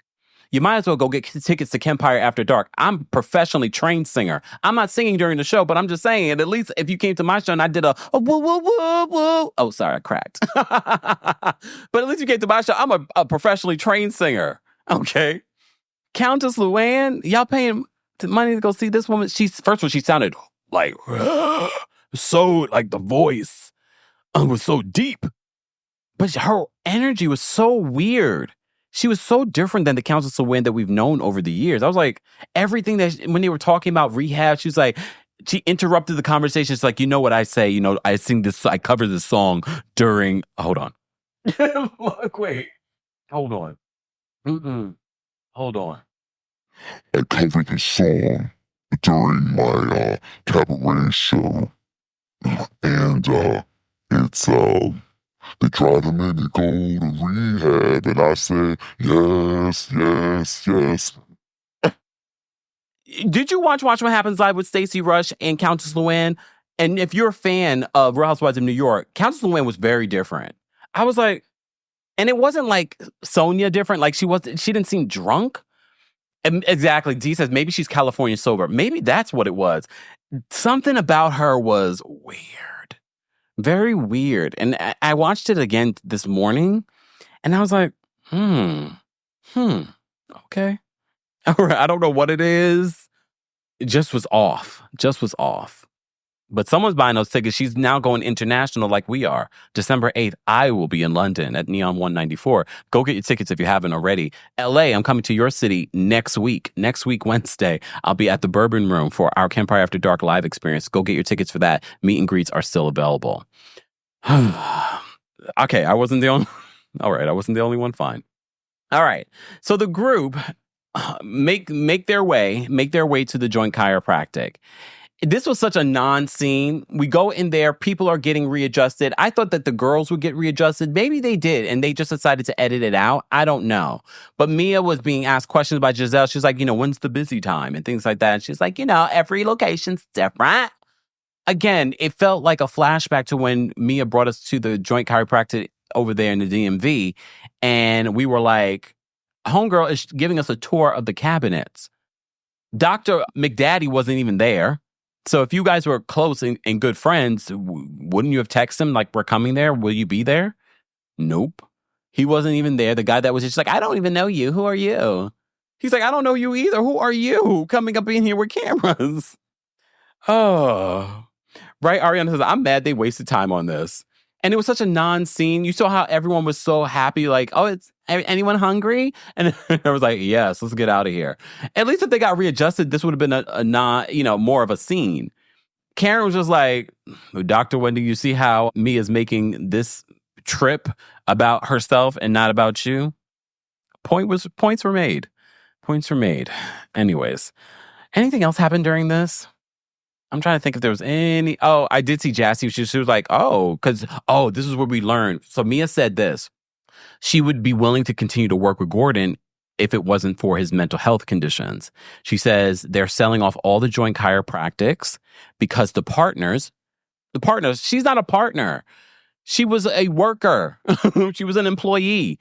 You might as well go get tickets to Kempire After Dark. I'm a professionally trained singer. I'm not singing during the show, but I'm just saying, at least if you came to my show and I did a woo, woo, woo, woo. Oh, sorry, I cracked. But at least you came to my show. I'm a professionally trained singer. Okay. Countess Luann, y'all paying money to go see this woman? First of all, she sounded like, so, like the voice was so deep. But her energy was so weird. She was so different than the Countess Luann that we've known over the years. I was like, everything when they were talking about Rehab, she was like, she interrupted the conversation. It's like, you know what I say? You know, I cover this song during, hold on. Look, wait. Hold on. Hold on. I covered the song during my cabaret show. And it's they drive him in to go to rehab, and I said, yes, yes, yes. Did you watch What Happens Live with Stacey Rush and Countess Luann? And if you're a fan of Real Housewives of New York, Countess Luann was very different. I was like, and it wasn't like Sonia different. Like she didn't seem drunk. And exactly. Dee says maybe she's California sober. Maybe that's what it was. Something about her was weird. Very weird. And I watched it again this morning, and I was like, okay. All right. I don't know what it is. It just was off. But someone's buying those tickets. She's now going international like we are. December 8th, I will be in London at Neon 194. Go get your tickets if you haven't already. LA, I'm coming to your city next week. Next week, Wednesday, I'll be at the Bourbon Room for our Kempire After Dark live experience. Go get your tickets for that. Meet and greets are still available. Okay, I wasn't the only... All right, I wasn't the only one. Fine. All right. So the group make their way to the joint chiropractic. This was such a non-scene. We go in there, people are getting readjusted. I thought that the girls would get readjusted. Maybe they did, and they just decided to edit it out. I don't know. But Mia was being asked questions by Jazelle. She's like, when's the busy time? And things like that. And she's like, every location's different. Again, it felt like a flashback to when Mia brought us to the joint chiropractic over there in the DMV. And we were like, homegirl is giving us a tour of the cabinets. Dr. McDaddy wasn't even there. So if you guys were close and good friends, wouldn't you have texted him like, we're coming there? Will you be there? Nope. He wasn't even there. The guy that was just like, I don't even know you. Who are you? He's like, I don't know you either. Who are you? Coming up in here with cameras. Oh. Right? Ariana says, I'm mad they wasted time on this. And it was such a non-scene. You saw how everyone was so happy, like, oh, it's anyone hungry? And I was like, yes, let's get out of here. At least if they got readjusted, this would have been a non, more of a scene. Karen was just like, Dr. Wendy, you see how Mia's making this trip about herself and not about you? Points were made. Anyways, anything else happened during this? I'm trying to think if there was any. Oh, I did see Jassy. She was like, this is where we learned. So Mia said this. She would be willing to continue to work with Gordon if it wasn't for his mental health conditions. She says they're selling off all the joint chiropractics because the partners, she's not a partner. She was a worker. She was an employee.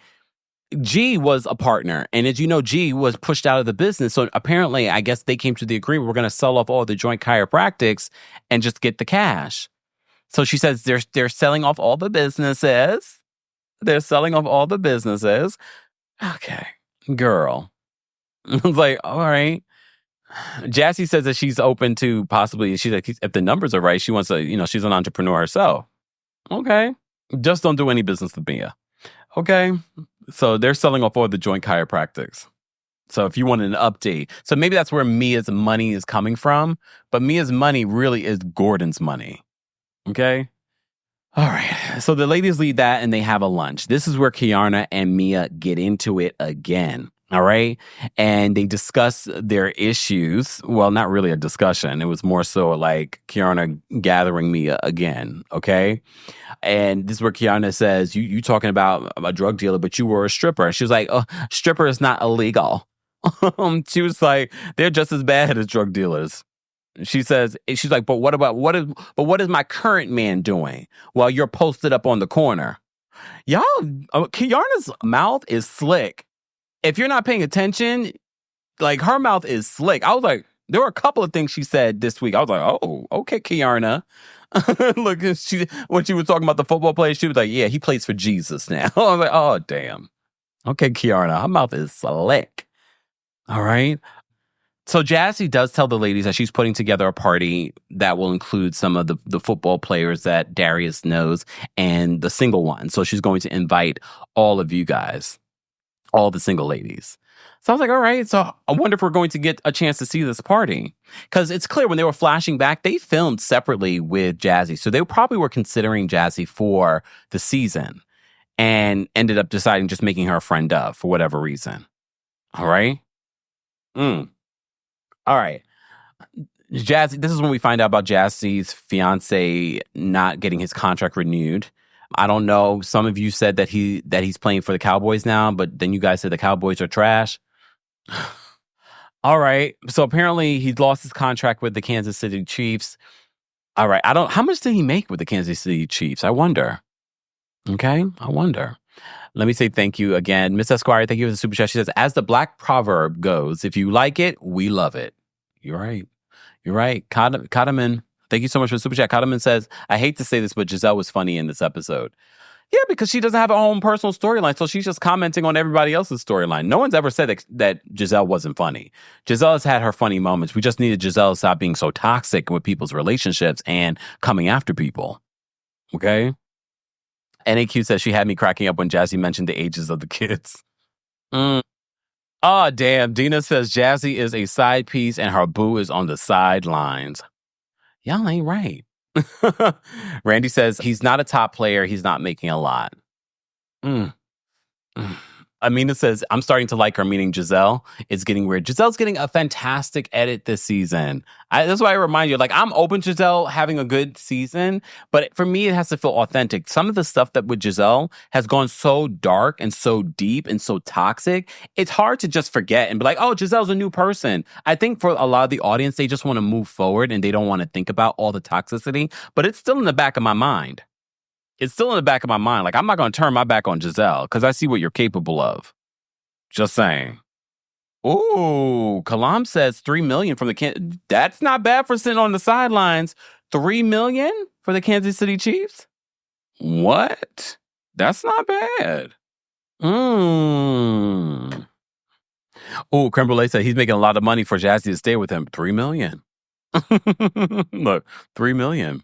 G was a partner. And as you know, G was pushed out of the business. So apparently, I guess they came to the agreement, we're going to sell off all the joint chiropractics and just get the cash. So she says they're selling off all the businesses. They're selling off all the businesses. Okay, girl. I was like, all right. Jassy says that she's open to possibly, she's like, if the numbers are right, she wants to, she's an entrepreneur herself. Okay. Just don't do any business with Mia. Okay. So they're selling off all the joint chiropractics. So if you want an update, so maybe that's where Mia's money is coming from, but Mia's money really is Gordon's money. Okay. All right. So the ladies lead that and they have a lunch. This is where Kiarna and Mia get into it again. All right. And they discuss their issues. Well, not really a discussion. It was more so like Kiarna gathering Mia again. Okay. And this is where Kiarna says, you talking about a drug dealer, but you were a stripper. And she was like, oh, stripper is not illegal. She was like, they're just as bad as drug dealers. She's like, but what is my current man doing while you're posted up on the corner? Y'all, Kiarna's mouth is slick. If you're not paying attention, like her mouth is slick. I was like, there were a couple of things she said this week. I was like, oh, okay, Kiarna. Look, when she was talking about the football player, she was like, yeah, he plays for Jesus now. I was like, oh, damn. Okay, Kiarna, her mouth is slick. All right. So Jassy does tell the ladies that she's putting together a party that will include some of the football players that Darius knows and the single ones. So she's going to invite all of you guys, all the single ladies. So I was like, all right. So I wonder if we're going to get a chance to see this party. Because it's clear when they were flashing back, they filmed separately with Jazzy. So they probably were considering Jazzy for the season and ended up deciding just making her a friend of for whatever reason. All right. All right. Jazzy, this is when we find out about Jazzy's fiance not getting his contract renewed. I don't know. Some of you said that he's playing for the Cowboys now, but then you guys said the Cowboys are trash. All right. So apparently he lost his contract with the Kansas City Chiefs. All right. How much did he make with the Kansas City Chiefs? I wonder. Okay. I wonder. Let me say thank you again. Miss Esquire, thank you for the super chat. She says, as the black proverb goes, if you like it, we love it. You're right. You're right. Kataman, thank you so much for the super chat. Kataman says, I hate to say this, but Jazelle was funny in this episode. Yeah, because she doesn't have her own personal storyline, so she's just commenting on everybody else's storyline. No one's ever said that Jazelle wasn't funny. Jazelle has had her funny moments. We just needed Jazelle to stop being so toxic with people's relationships and coming after people. Okay? NAQ says she had me cracking up when Jazzy mentioned the ages of the kids. Oh, damn. Dina says Jazzy is a side piece and her boo is on the sidelines. Y'all ain't right. Randy says he's not a top player. He's not making a lot. Amina says, I'm starting to like her, meaning Jazelle. It's getting weird. Giselle's getting a fantastic edit this season. That's why I remind you, like, I'm open to Jazelle having a good season, but for me, it has to feel authentic. Some of the stuff that with Jazelle has gone so dark and so deep and so toxic, it's hard to just forget and be like, oh, Giselle's a new person. I think for a lot of the audience, they just want to move forward and they don't want to think about all the toxicity, but it's still in the back of my mind. It's still in the back of my mind. Like, I'm not going to turn my back on Jazelle because I see what you're capable of. Just saying. Ooh, Kalam says $3 million from the that's not bad for sitting on the sidelines. $3 million for the Kansas City Chiefs? What? That's not bad. Ooh, Creme Brulee said he's making a lot of money for Jazzy to stay with him. $3 million. Look, $3 million.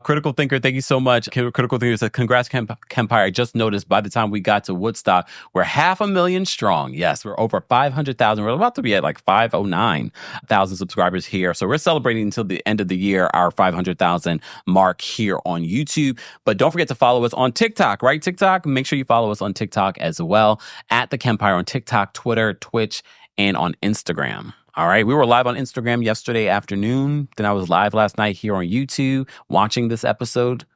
Critical Thinker, thank you so much. Critical Thinker said, congrats, Kempire. I just noticed by the time we got to Woodstock, we're 500,000 strong. Yes, we're over 500,000. We're about to be at like 509,000 subscribers here. So we're celebrating until the end of the year, our 500,000 mark here on YouTube. But don't forget to follow us on TikTok, right? TikTok. Make sure you follow us on TikTok as well, at The Kempire on TikTok, Twitter, Twitch, and on Instagram. All right. We were live on Instagram yesterday afternoon. Then I was live last night here on YouTube watching this episode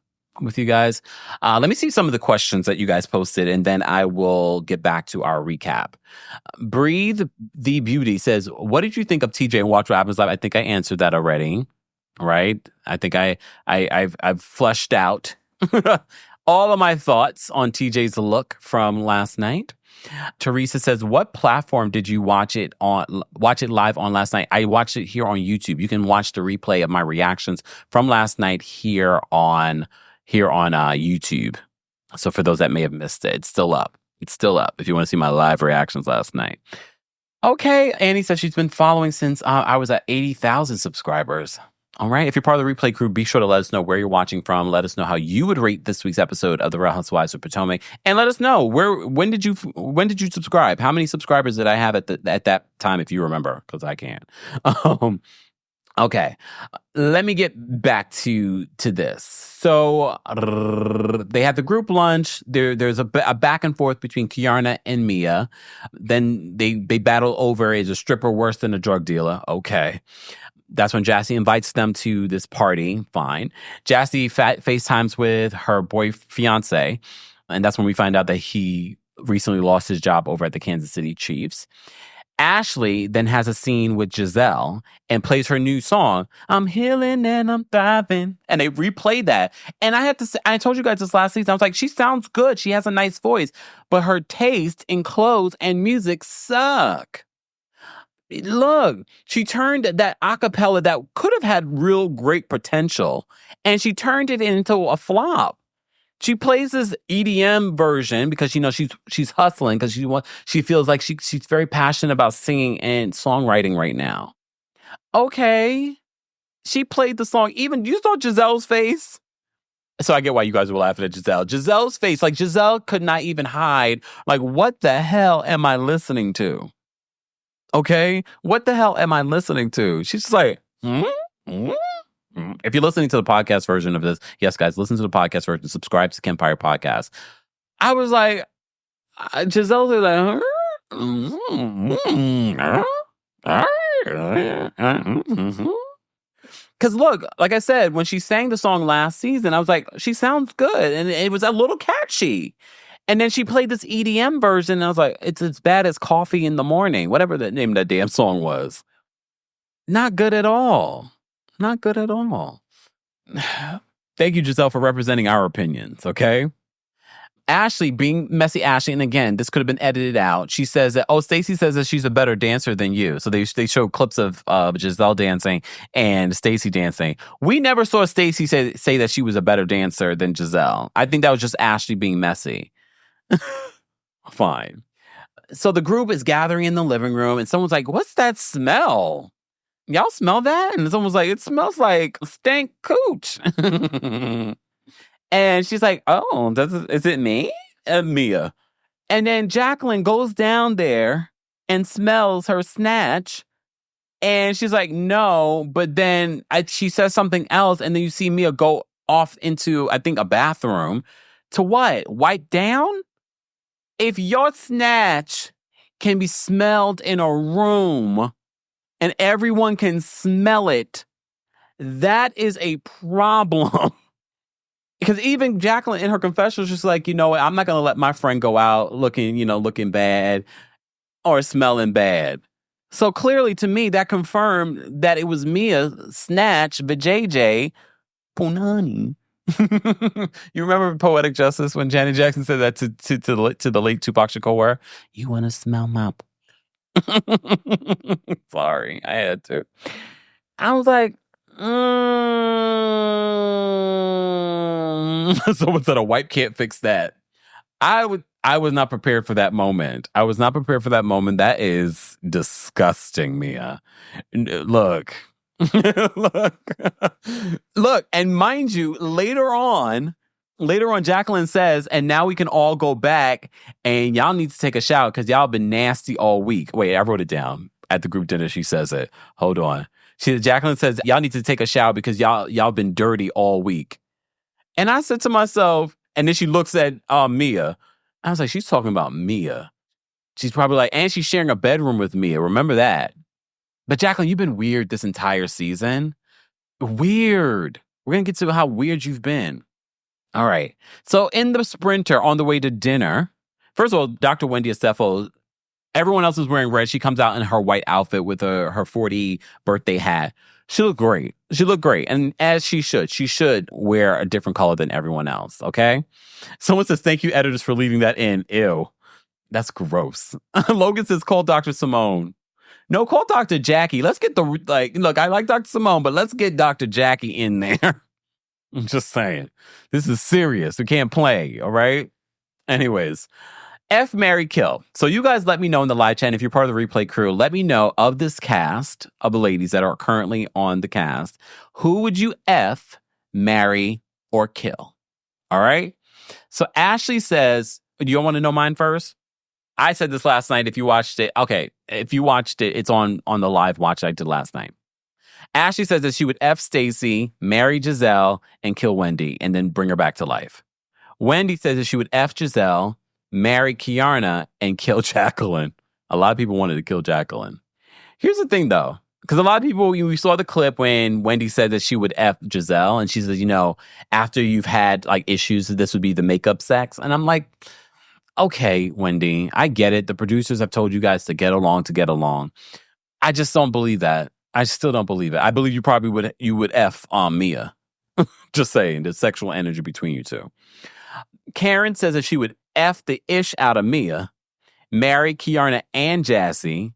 with you guys. Let me see some of the questions that you guys posted, and then I will get back to our recap. Breathe the Beauty says, what did you think of TJ and Watch What Happens Live? I think I answered that already. Right. I think I've fleshed out all of my thoughts on TJ's look from last night. Teresa says, what platform did you watch it live on last night? I watched it here on YouTube. You can watch the replay of my reactions from last night here on YouTube. So for those that may have missed it, it's still up. It's still up if you want to see my live reactions last night. Okay, Annie says she's been following since I was at 80,000 subscribers. All right, if you're part of the replay crew, be sure to let us know where you're watching from. Let us know how you would rate this week's episode of the Real Housewives of Potomac, and let us know when did you subscribe? How many subscribers did I have at that time, if you remember? Because I can't. Okay, let me get back to this. So they had the group lunch. There's a back and forth between Kiarna and Mia. Then they battle over, is a stripper worse than a drug dealer? Okay. That's when Jassy invites them to this party. Fine. Jassy FaceTimes with her fiance, and that's when we find out that he recently lost his job over at the Kansas City Chiefs. Ashley then has a scene with Jazelle and plays her new song, I'm Healing and I'm Thriving. And they replay that. And I have to say, I told you guys this last season, I was like, she sounds good. She has a nice voice. But her taste in clothes and music suck. Look, she turned that acapella that could have had real great potential, and she turned it into a flop. She plays this EDM version because she's hustling because she feels like she's very passionate about singing and songwriting right now. Okay, she played the song. Even you saw Giselle's face. So I get why you guys were laughing at Jazelle. Giselle's face, like Jazelle could not even hide. Like, what the hell am I listening to? Okay, what the hell am I listening to? She's just like, If you're listening to the podcast version of this, yes, guys, listen to the podcast version. Subscribe to Kempire Podcast. I was like, Giselle's like, because look, like I said, when she sang the song last season, I was like, she sounds good, and it was a little catchy. And then she played this EDM version, and I was like, it's as bad as Coffee in the Morning, whatever the name of that damn song was. Not good at all. Not good at all. Thank you, Jazelle, for representing our opinions, okay? Ashley, being messy Ashley, and again, this could have been edited out. She says that, Stacey says that she's a better dancer than you. So they show clips of Jazelle dancing and Stacey dancing. We never saw Stacey say that she was a better dancer than Jazelle. I think that was just Ashley being messy. Fine. So the group is gathering in the living room, and someone's like, what's that smell? Y'all smell that? And someone's like, it smells like stank cooch. And she's like, oh, is it me? Mia. And then Jacqueline goes down there and smells her snatch. And she's like, no. But then she says something else. And then you see Mia go off into, I think, a bathroom. To what? Wipe down? If your snatch can be smelled in a room and everyone can smell it, that is a problem. Because even Jacqueline in her confession was just like, I'm not going to let my friend go out looking bad or smelling bad. So clearly to me, that confirmed that it was Mia snatch vajayjay punani. You remember Poetic Justice when Janet Jackson said that to the late Tupac Shakur? You want to smell my... Sorry, I had to. I was like, Someone said a wipe can't fix that. I was not prepared for that moment. I was not prepared for that moment. That is disgusting, Mia. Look. Look, and mind you, later on, Jacqueline says, and now we can all go back and y'all need to take a shower because y'all been nasty all week. Wait, I wrote it down at the group dinner. She says it. Hold on. Jacqueline says, y'all need to take a shower because y'all been dirty all week. And I said to myself, and then she looks at Mia. I was like, she's talking about Mia. She's probably like, and she's sharing a bedroom with Mia. Remember that. But Jacqueline, you've been weird this entire season. Weird. We're going to get to how weird you've been. All right. So in the Sprinter on the way to dinner, first of all, Dr. Wendy Estefo, everyone else is wearing red. She comes out in her white outfit with her 40 birthday hat. She looked great. She looked great. And as she should wear a different color than everyone else, okay? Someone says, thank you, editors, for leaving that in. Ew. That's gross. Logan says, call Dr. Simone. No, call Dr. Jackie. Let's get look, I like Dr. Simone, but let's get Dr. Jackie in there. I'm just saying. This is serious. We can't play, all right? Anyways. F, marry, kill. So you guys let me know in the live chat, if you're part of the replay crew, let me know of this cast of the ladies that are currently on the cast. Who would you F, marry, or kill? All right? So Ashley says, do you want to know mine first? I said this last night. If you watched it, okay. If you watched it, it's on the live watch I did last night. Ashley says that she would F Stacey, marry Jazelle, and kill Wendy, and then bring her back to life. Wendy says that she would F Jazelle, marry Kiarna, and kill Jacqueline. A lot of people wanted to kill Jacqueline. Here's the thing, though. Because a lot of people, we saw the clip when Wendy said that she would F Jazelle, and she says, after you've had issues, this would be the makeup sex. And I'm like, okay, Wendy, I get it. The producers have told you guys to get along. I just don't believe that. I still don't believe it. I believe you probably would F Mia. Just saying, the sexual energy between you two. Karen says that she would F the ish out of Mia, marry Kiarna and Jassy,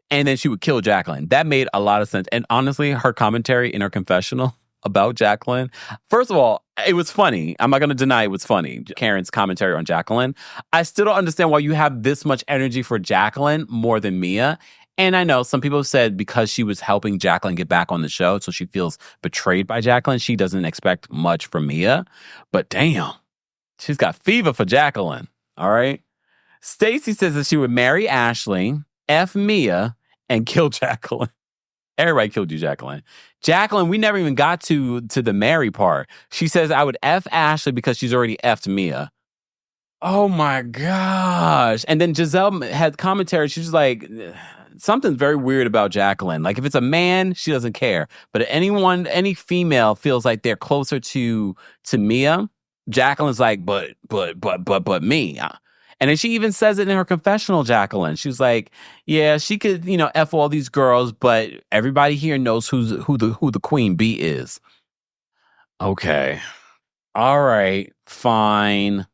and then she would kill Jacqueline. That made a lot of sense. And honestly, her commentary in her confessional about Jacqueline, first of all, it was funny. I'm not going to deny it was funny. Karen's commentary on Jacqueline. I still don't understand why you have this much energy for Jacqueline more than Mia. And I know some people have said because she was helping Jacqueline get back on the show, so she feels betrayed by Jacqueline. She doesn't expect much from Mia. But damn. She's got fever for Jacqueline, all right? Stacey says that she would marry Ashley, F Mia, and kill Jacqueline. Everybody killed you, Jacqueline. Jacqueline, we never even got to the marry part. She says, I would F Ashley because she's already F'd Mia. Oh, my gosh. And then Jazelle had commentary. She's like, something's very weird about Jacqueline. Like, if it's a man, she doesn't care. But any female feels like they're closer to Mia, Jacqueline's like, but me. And then she even says it in her confessional, Jacqueline. She was like, yeah, she could, F all these girls, but everybody here knows who the queen bee is. Okay. All right. Fine.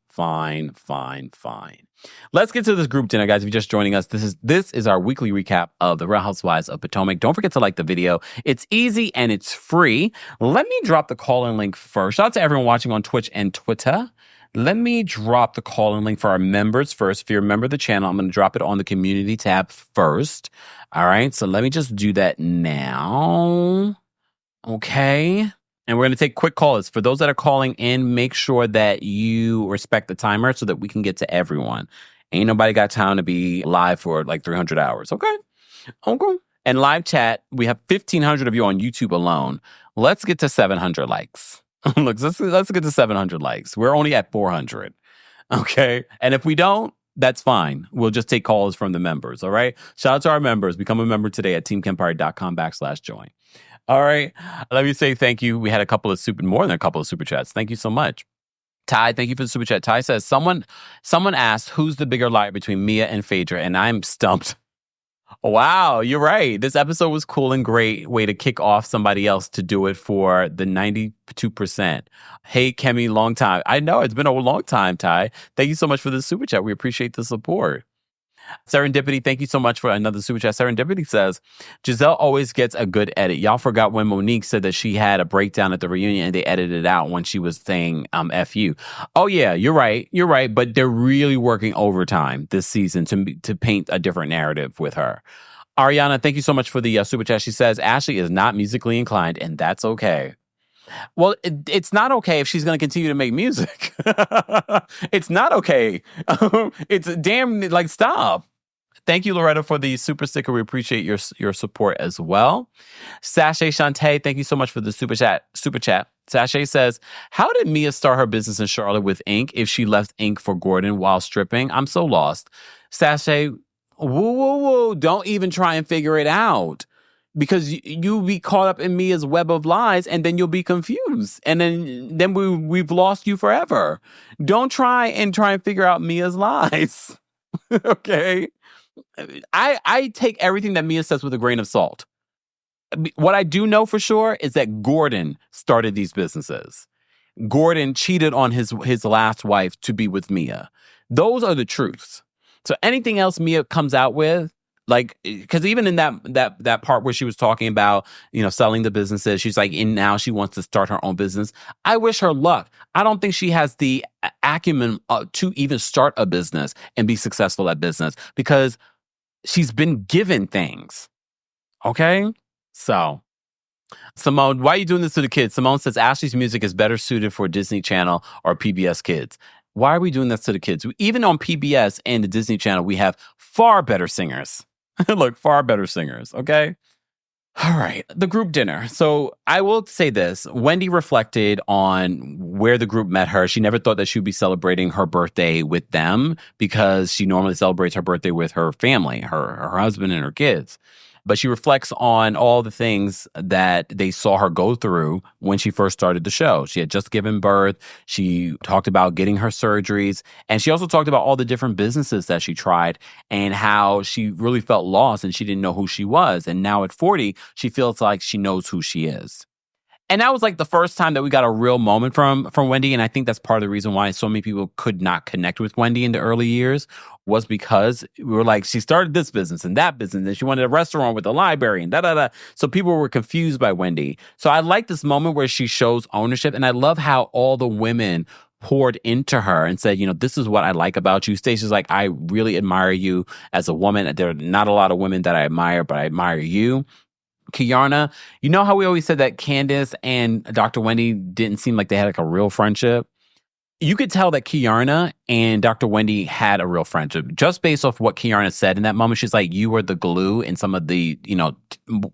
Let's get to this group dinner, guys. If you're just joining us, this is our weekly recap of the Real Housewives of Potomac. Don't forget to like the video. It's easy and it's free. Let me drop the call-in link first. Shout out to everyone watching on Twitch and Twitter. Let me drop the call-in link for our members first. If you're a member of the channel, I'm going to drop it on the community tab first. All right, so let me just do that now. Okay. And we're going to take quick calls. For those that are calling in, make sure that you respect the timer so that we can get to everyone. Ain't nobody got time to be live for 300 hours. Okay. And live chat, we have 1,500 of you on YouTube alone. Let's get to 700 likes. Look, let's get to 700 likes. We're only at 400. Okay. And if we don't, that's fine. We'll just take calls from the members. All right. Shout out to our members. Become a member today at teamkempire.com/join. All right. Let me say thank you. We had more than a couple of super chats. Thank you so much. Ty, thank you for the super chat. Ty says, someone asked, who's the bigger liar between Mia and Phaedra? And I'm stumped. Wow, you're right. This episode was cool and great. Way to kick off somebody else to do it for the 92%. Hey, Kemi, long time. I know, it's been a long time, Ty. Thank you so much for the super chat. We appreciate the support. Serendipity, thank you so much for another super chat. Serendipity says, Jazelle always gets a good edit. Y'all forgot when Monique said that she had a breakdown at the reunion and they edited it out when she was saying F you. Oh yeah, you're right. But they're really working overtime this season to paint a different narrative with her. Ariana, thank you so much for the super chat. She says, Ashley is not musically inclined and that's okay. Well, it's not okay if she's going to continue to make music. It's not okay. It's damn, stop. Thank you, Loretta, for the super sticker. We appreciate your support as well. Sashay Shantae, thank you so much for the super chat. Sashay says, how did Mia start her business in Charlotte with ink if she left ink for Gordon while stripping? I'm so lost. Sashay, whoa. Don't even try and figure it out. Because you'll be caught up in Mia's web of lies and then you'll be confused. And then we've lost you forever. Don't try and figure out Mia's lies. Okay? I take everything that Mia says with a grain of salt. What I do know for sure is that Gordon started these businesses. Gordon cheated on his last wife to be with Mia. Those are the truths. So anything else Mia comes out with, like, because even in that part where she was talking about, selling the businesses, she's like, and now she wants to start her own business. I wish her luck. I don't think she has the acumen to even start a business and be successful at business because she's been given things. Okay? So, Simone, why are you doing this to the kids? Simone says Ashley's music is better suited for Disney Channel or PBS Kids. Why are we doing this to the kids? Even on PBS and the Disney Channel, we have far better singers. Look, far better singers, okay? All right, the group dinner. So I will say this. Wendy reflected on where the group met her. She never thought that she would be celebrating her birthday with them because she normally celebrates her birthday with her family, her husband and her kids. But she reflects on all the things that they saw her go through when she first started the show. She had just given birth. She talked about getting her surgeries. And she also talked about all the different businesses that she tried and how she really felt lost and she didn't know who she was. And now at 40, she feels like she knows who she is. And that was like the first time that we got a real moment from Wendy. And I think that's part of the reason why so many people could not connect with Wendy in the early years was because we were like, she started this business and that business and she wanted a restaurant with a library and da-da-da. So people were confused by Wendy. So I like this moment where she shows ownership. And I love how all the women poured into her and said, this is what I like about you. Stacey's like, I really admire you as a woman. There are not a lot of women that I admire, but I admire you. Kiarna, you know how we always said that Candace and Dr. Wendy didn't seem like they had like a real friendship? You could tell that Kiarna and Dr. Wendy had a real friendship just based off what Kiarna said in that moment. She's like, you were the glue in some of the,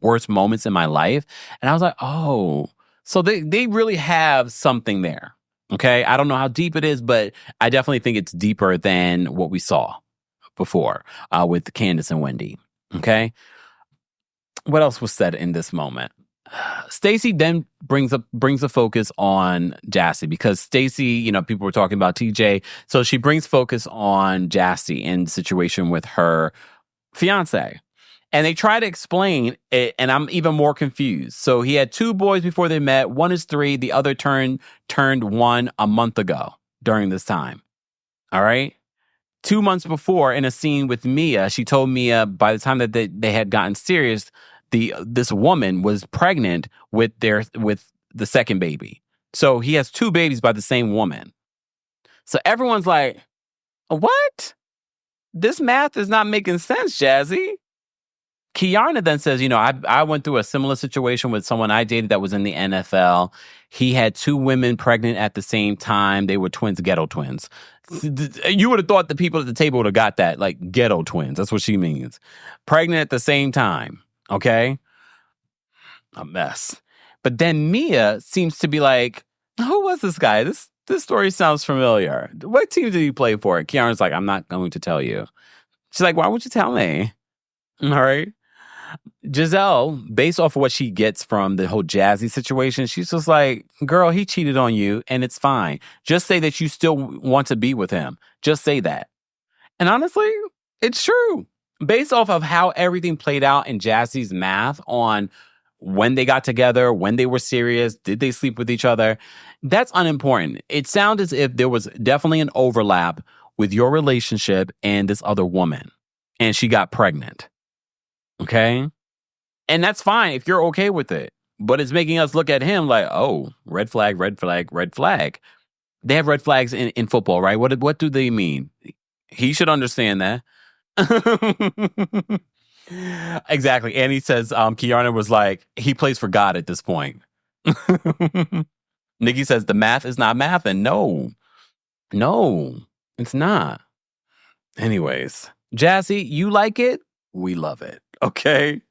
worst moments in my life. And I was like, oh, so they really have something there. Okay. I don't know how deep it is, but I definitely think it's deeper than what we saw before with Candace and Wendy. Okay. What else was said in this moment? Stacey then brings a focus on Jassy because Stacey, people were talking about TJ. So she brings focus on Jassy and the situation with her fiance. And they try to explain it, and I'm even more confused. So he had 2 boys before they met. One is 3. The other turned 1 a month ago during this time. All right? 2 months before, in a scene with Mia, she told Mia by the time that they had gotten serious, this woman was pregnant with the second baby. So he has 2 babies by the same woman. So everyone's like, what? This math is not making sense, Jazzy. Kiarna then says, I went through a similar situation with someone I dated that was in the NFL. He had 2 women pregnant at the same time. They were twins, ghetto twins. You would have thought the people at the table would have got that, like ghetto twins. That's what she means. Pregnant at the same time. Okay? A mess. But then Mia seems to be like, who was this guy? This story sounds familiar. What team did he play for? Kiarna's like, I'm not going to tell you. She's like, why won't you tell me? All right. Jazelle, based off of what she gets from the whole Jazzy situation, she's just like, girl, he cheated on you and it's fine. Just say that you still want to be with him. Just say that. And honestly, it's true. Based off of how everything played out in Jazzy's math on when they got together, when they were serious, did they sleep with each other? That's unimportant. It sounds as if there was definitely an overlap with your relationship and this other woman. And she got pregnant. Okay? And that's fine if you're okay with it. But it's making us look at him like, oh, red flag, red flag, red flag. They have red flags in football, right? What do they mean? He should understand that. Exactly. And he says, Kiarna was like, he plays for God at this point. Nikki says, the math is not math. And no, it's not. Anyways, Jazzy, you like it? We love it. Okay?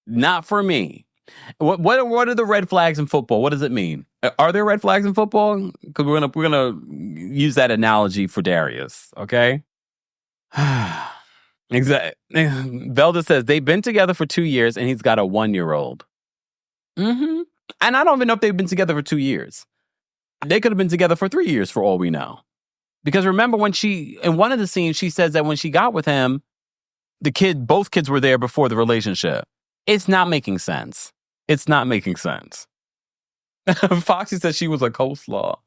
Not for me. What are the red flags in football? What does it mean? Are there red flags in football? Because we're gonna use that analogy for Darius. Okay. Exactly. Velda says they've been together for 2 years and he's got a 1-year-old. Mm-hmm. And I don't even know if they've been together for 2 years. They could have been together for 3 years for all we know. Because remember when in one of the scenes, she says that when she got with him, both kids were there before the relationship. It's not making sense. It's not making sense. Foxy said she was a coleslaw,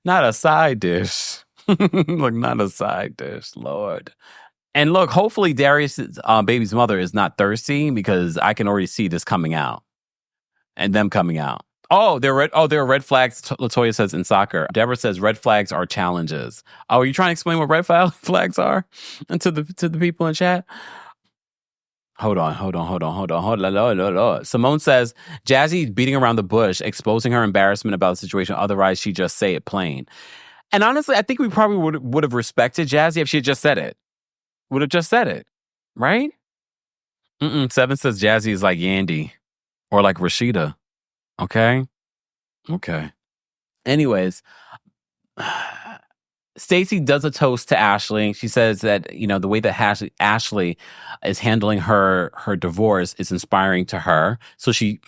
not a side dish. Look, not a side dish, Lord. And look, hopefully Darius's baby's mother is not thirsty because I can already see this coming out and them coming out. Oh, there are red flags. Latoya says in soccer. Deborah says red flags are challenges. Oh, are you trying to explain what red flags are to the people in chat? Hold on. Simone says Jazzy beating around the bush, exposing her embarrassment about the situation. Otherwise, she just say it plain. And honestly, I think we probably would have respected Jazzy if she had just said it. Would have just said it, right? Seven says Jazzy is like Yandy or like Rashida. Okay. Anyways, Stacey does a toast to Ashley. She says that, the way that Ashley is handling her divorce is inspiring to her. So she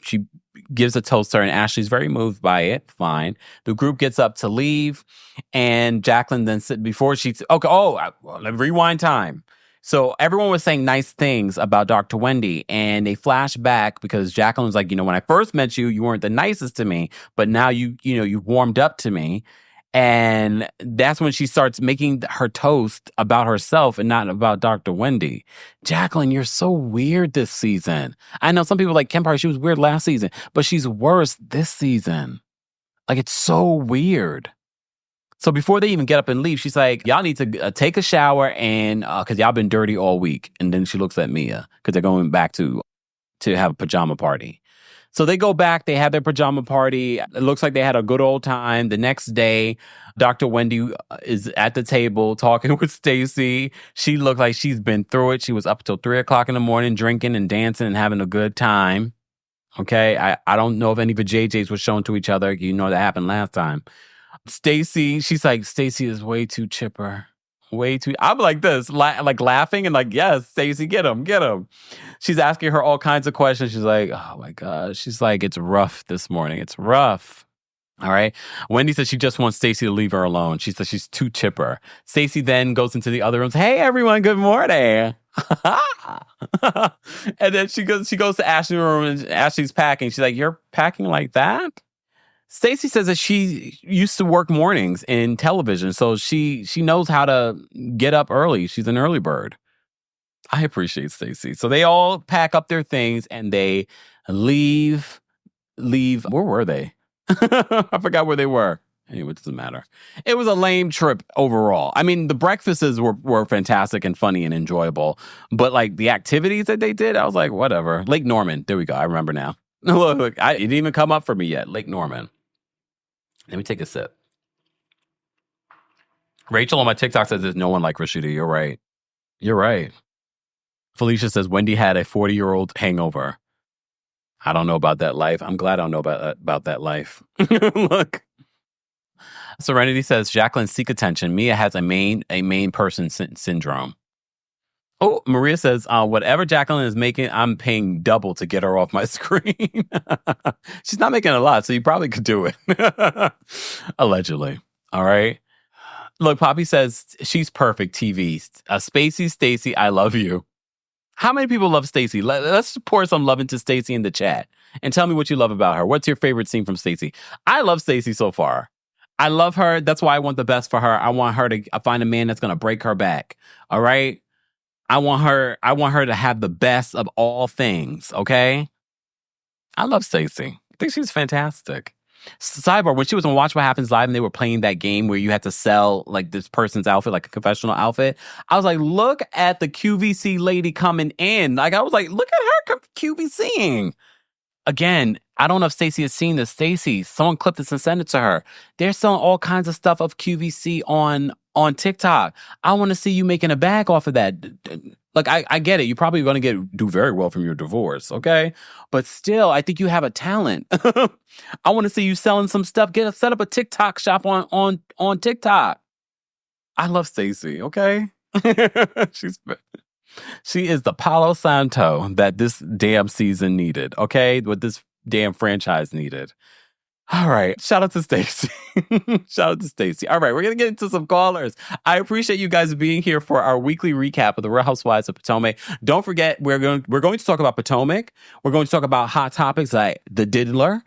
gives a toast to her, and Ashley's very moved by it. Fine. The group gets up to leave, and Jacqueline then said before she rewind time. So everyone was saying nice things about Dr. Wendy, and they flash back because Jacqueline was like, when I first met you, you weren't the nicest to me, but now you warmed up to me. And that's when she starts making her toast about herself and not about Dr. Wendy. Jacqueline, you're so weird this season. I know some people like Kempire, she was weird last season, but she's worse this season. Like, it's so weird. So before they even get up and leave, she's like, y'all need to take a shower and because y'all been dirty all week. And then she looks at Mia because they're going back to have a pajama party. So they go back, they have their pajama party. It looks like they had a good old time. The next day, Dr. Wendy is at the table talking with Stacey. She looked like she's been through it. She was up till 3 o'clock in the morning drinking and dancing and having a good time. Okay, I don't know if any of the JJs were shown to each other. That happened last time. Stacey, she's like, Stacey is way too chipper. Way too. I'm like this, like laughing and like, yes, Stacey, get him. She's asking her all kinds of questions. She's like, oh my gosh. She's like, it's rough this morning. It's rough. All right. Wendy says she just wants Stacey to leave her alone. She says she's too chipper. Stacey then goes into the other rooms. Hey, everyone. Good morning. And then she goes to Ashley's room and Ashley's packing. She's like, you're packing like that? Stacey says that she used to work mornings in television, so she knows how to get up early. She's an early bird. I appreciate Stacey. So they all pack up their things and they leave. Where were they? I forgot where they were. Anyway, it doesn't matter. It was a lame trip overall. I mean, the breakfasts were fantastic and funny and enjoyable, but like the activities that they did, I was like, whatever. Lake Norman. There we go. I remember now. Look, it didn't even come up for me yet. Lake Norman. Let me take a sip. Rachel on my TikTok says there's no one like Rashida. You're right. Felicia says Wendy had a 40-year-old hangover. I don't know about that life. I'm glad I don't know about that life. Look. Serenity says Jacqueline seek attention. Mia has a main person syndrome. Oh, Maria says, whatever Jacqueline is making, I'm paying double to get her off my screen. She's not making a lot, so you probably could do it. Allegedly. All right. Look, Poppy says she's perfect TV. Spacey, Stacey, I love you. How many people love Stacey? Let's pour some love into Stacey in the chat and tell me what you love about her. What's your favorite scene from Stacey? I love Stacey so far. I love her. That's why I want the best for her. I want her to find a man that's going to break her back. All right. I want her to have the best of all things, okay? I love Stacey. I think she's fantastic. Sidebar, when she was on Watch What Happens Live and they were playing that game where you had to sell like this person's outfit, like a confessional outfit, I was like, look at the QVC lady coming in. Like, I was like, look at her QVCing. Again, I don't know if Stacey has seen this. Stacey, someone clip this and send it to her. They're selling all kinds of stuff of QVC on TikTok. I want to see you making a bag off of that. Like, I get it. You're probably going to do very well from your divorce, okay? But still, I think you have a talent. I want to see you selling some stuff. Set up a TikTok shop on TikTok. I love Stacey, okay? She is the Palo Santo that this damn season needed, okay? What this damn franchise needed. All right. Shout out to Stacey. Shout out to Stacey. All right. We're going to get into some callers. I appreciate you guys being here for our weekly recap of the Real Housewives of Potomac. Don't forget, we're going to talk about Potomac. We're going to talk about hot topics like the diddler.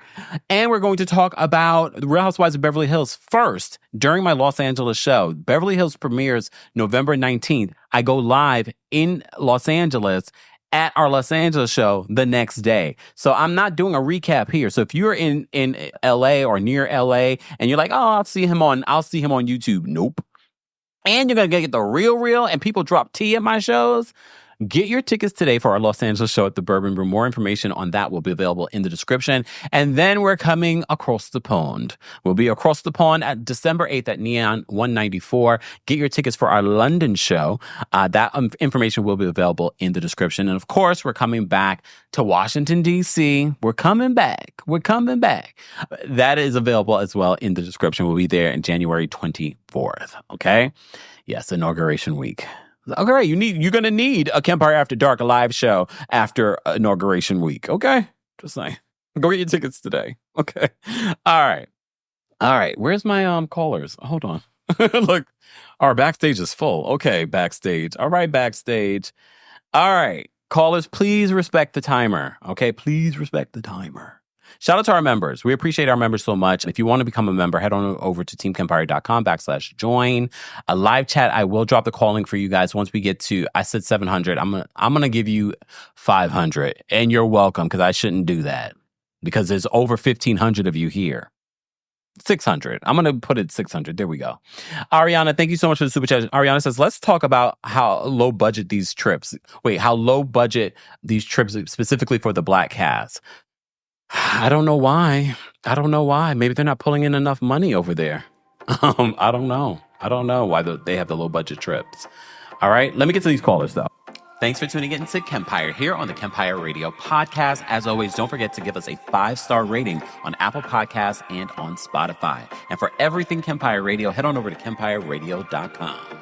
And we're going to talk about the Real Housewives of Beverly Hills first during my Los Angeles show. Beverly Hills premieres November 19th. I go live in Los Angeles at our Los Angeles show the next day. So I'm not doing a recap here. So if you're in LA or near LA and you're like, oh, I'll see him on YouTube. Nope. And you're going to get the real and people drop tea at my shows. Get your tickets today for our Los Angeles show at the Bourbon Room. More information on that will be available in the description. And then we're coming across the pond. We'll be across the pond at December 8th at Neon 194. Get your tickets for our London show. That information will be available in the description. And of course, we're coming back to Washington, D.C. We're coming back. That is available as well in the description. We'll be there in January 24th. Okay? Yes, inauguration week. Okay, right. You're gonna need a Kempire After Dark, a live show after inauguration week. Okay, just saying. Go get your tickets today. Okay. All right. Where's my callers? Hold on. Look, our backstage is full. Okay, backstage. All right, backstage. All right, callers, please respect the timer. Okay, please respect the timer. Shout out to our members. We appreciate our members so much. If you want to become a member, head on over to teamkempire.com/join. A live chat. I will drop the calling for you guys once we get to, I said 700. I'm going to give you 500. And you're welcome, because I shouldn't do that. Because there's over 1,500 of you here. 600. I'm going to put it 600. There we go. Ariana, thank you so much for the super chat. Ariana says, let's talk about how low budget these trips specifically for the Black cast. I don't know why. Maybe they're not pulling in enough money over there. I don't know why they have the low budget trips. All right, let me get to these callers though. Thanks for tuning in to Kempire here on the Kempire Radio Podcast. As always, don't forget to give us a 5-star rating on Apple Podcasts and on Spotify. And for everything Kempire Radio, head on over to kempireradio.com.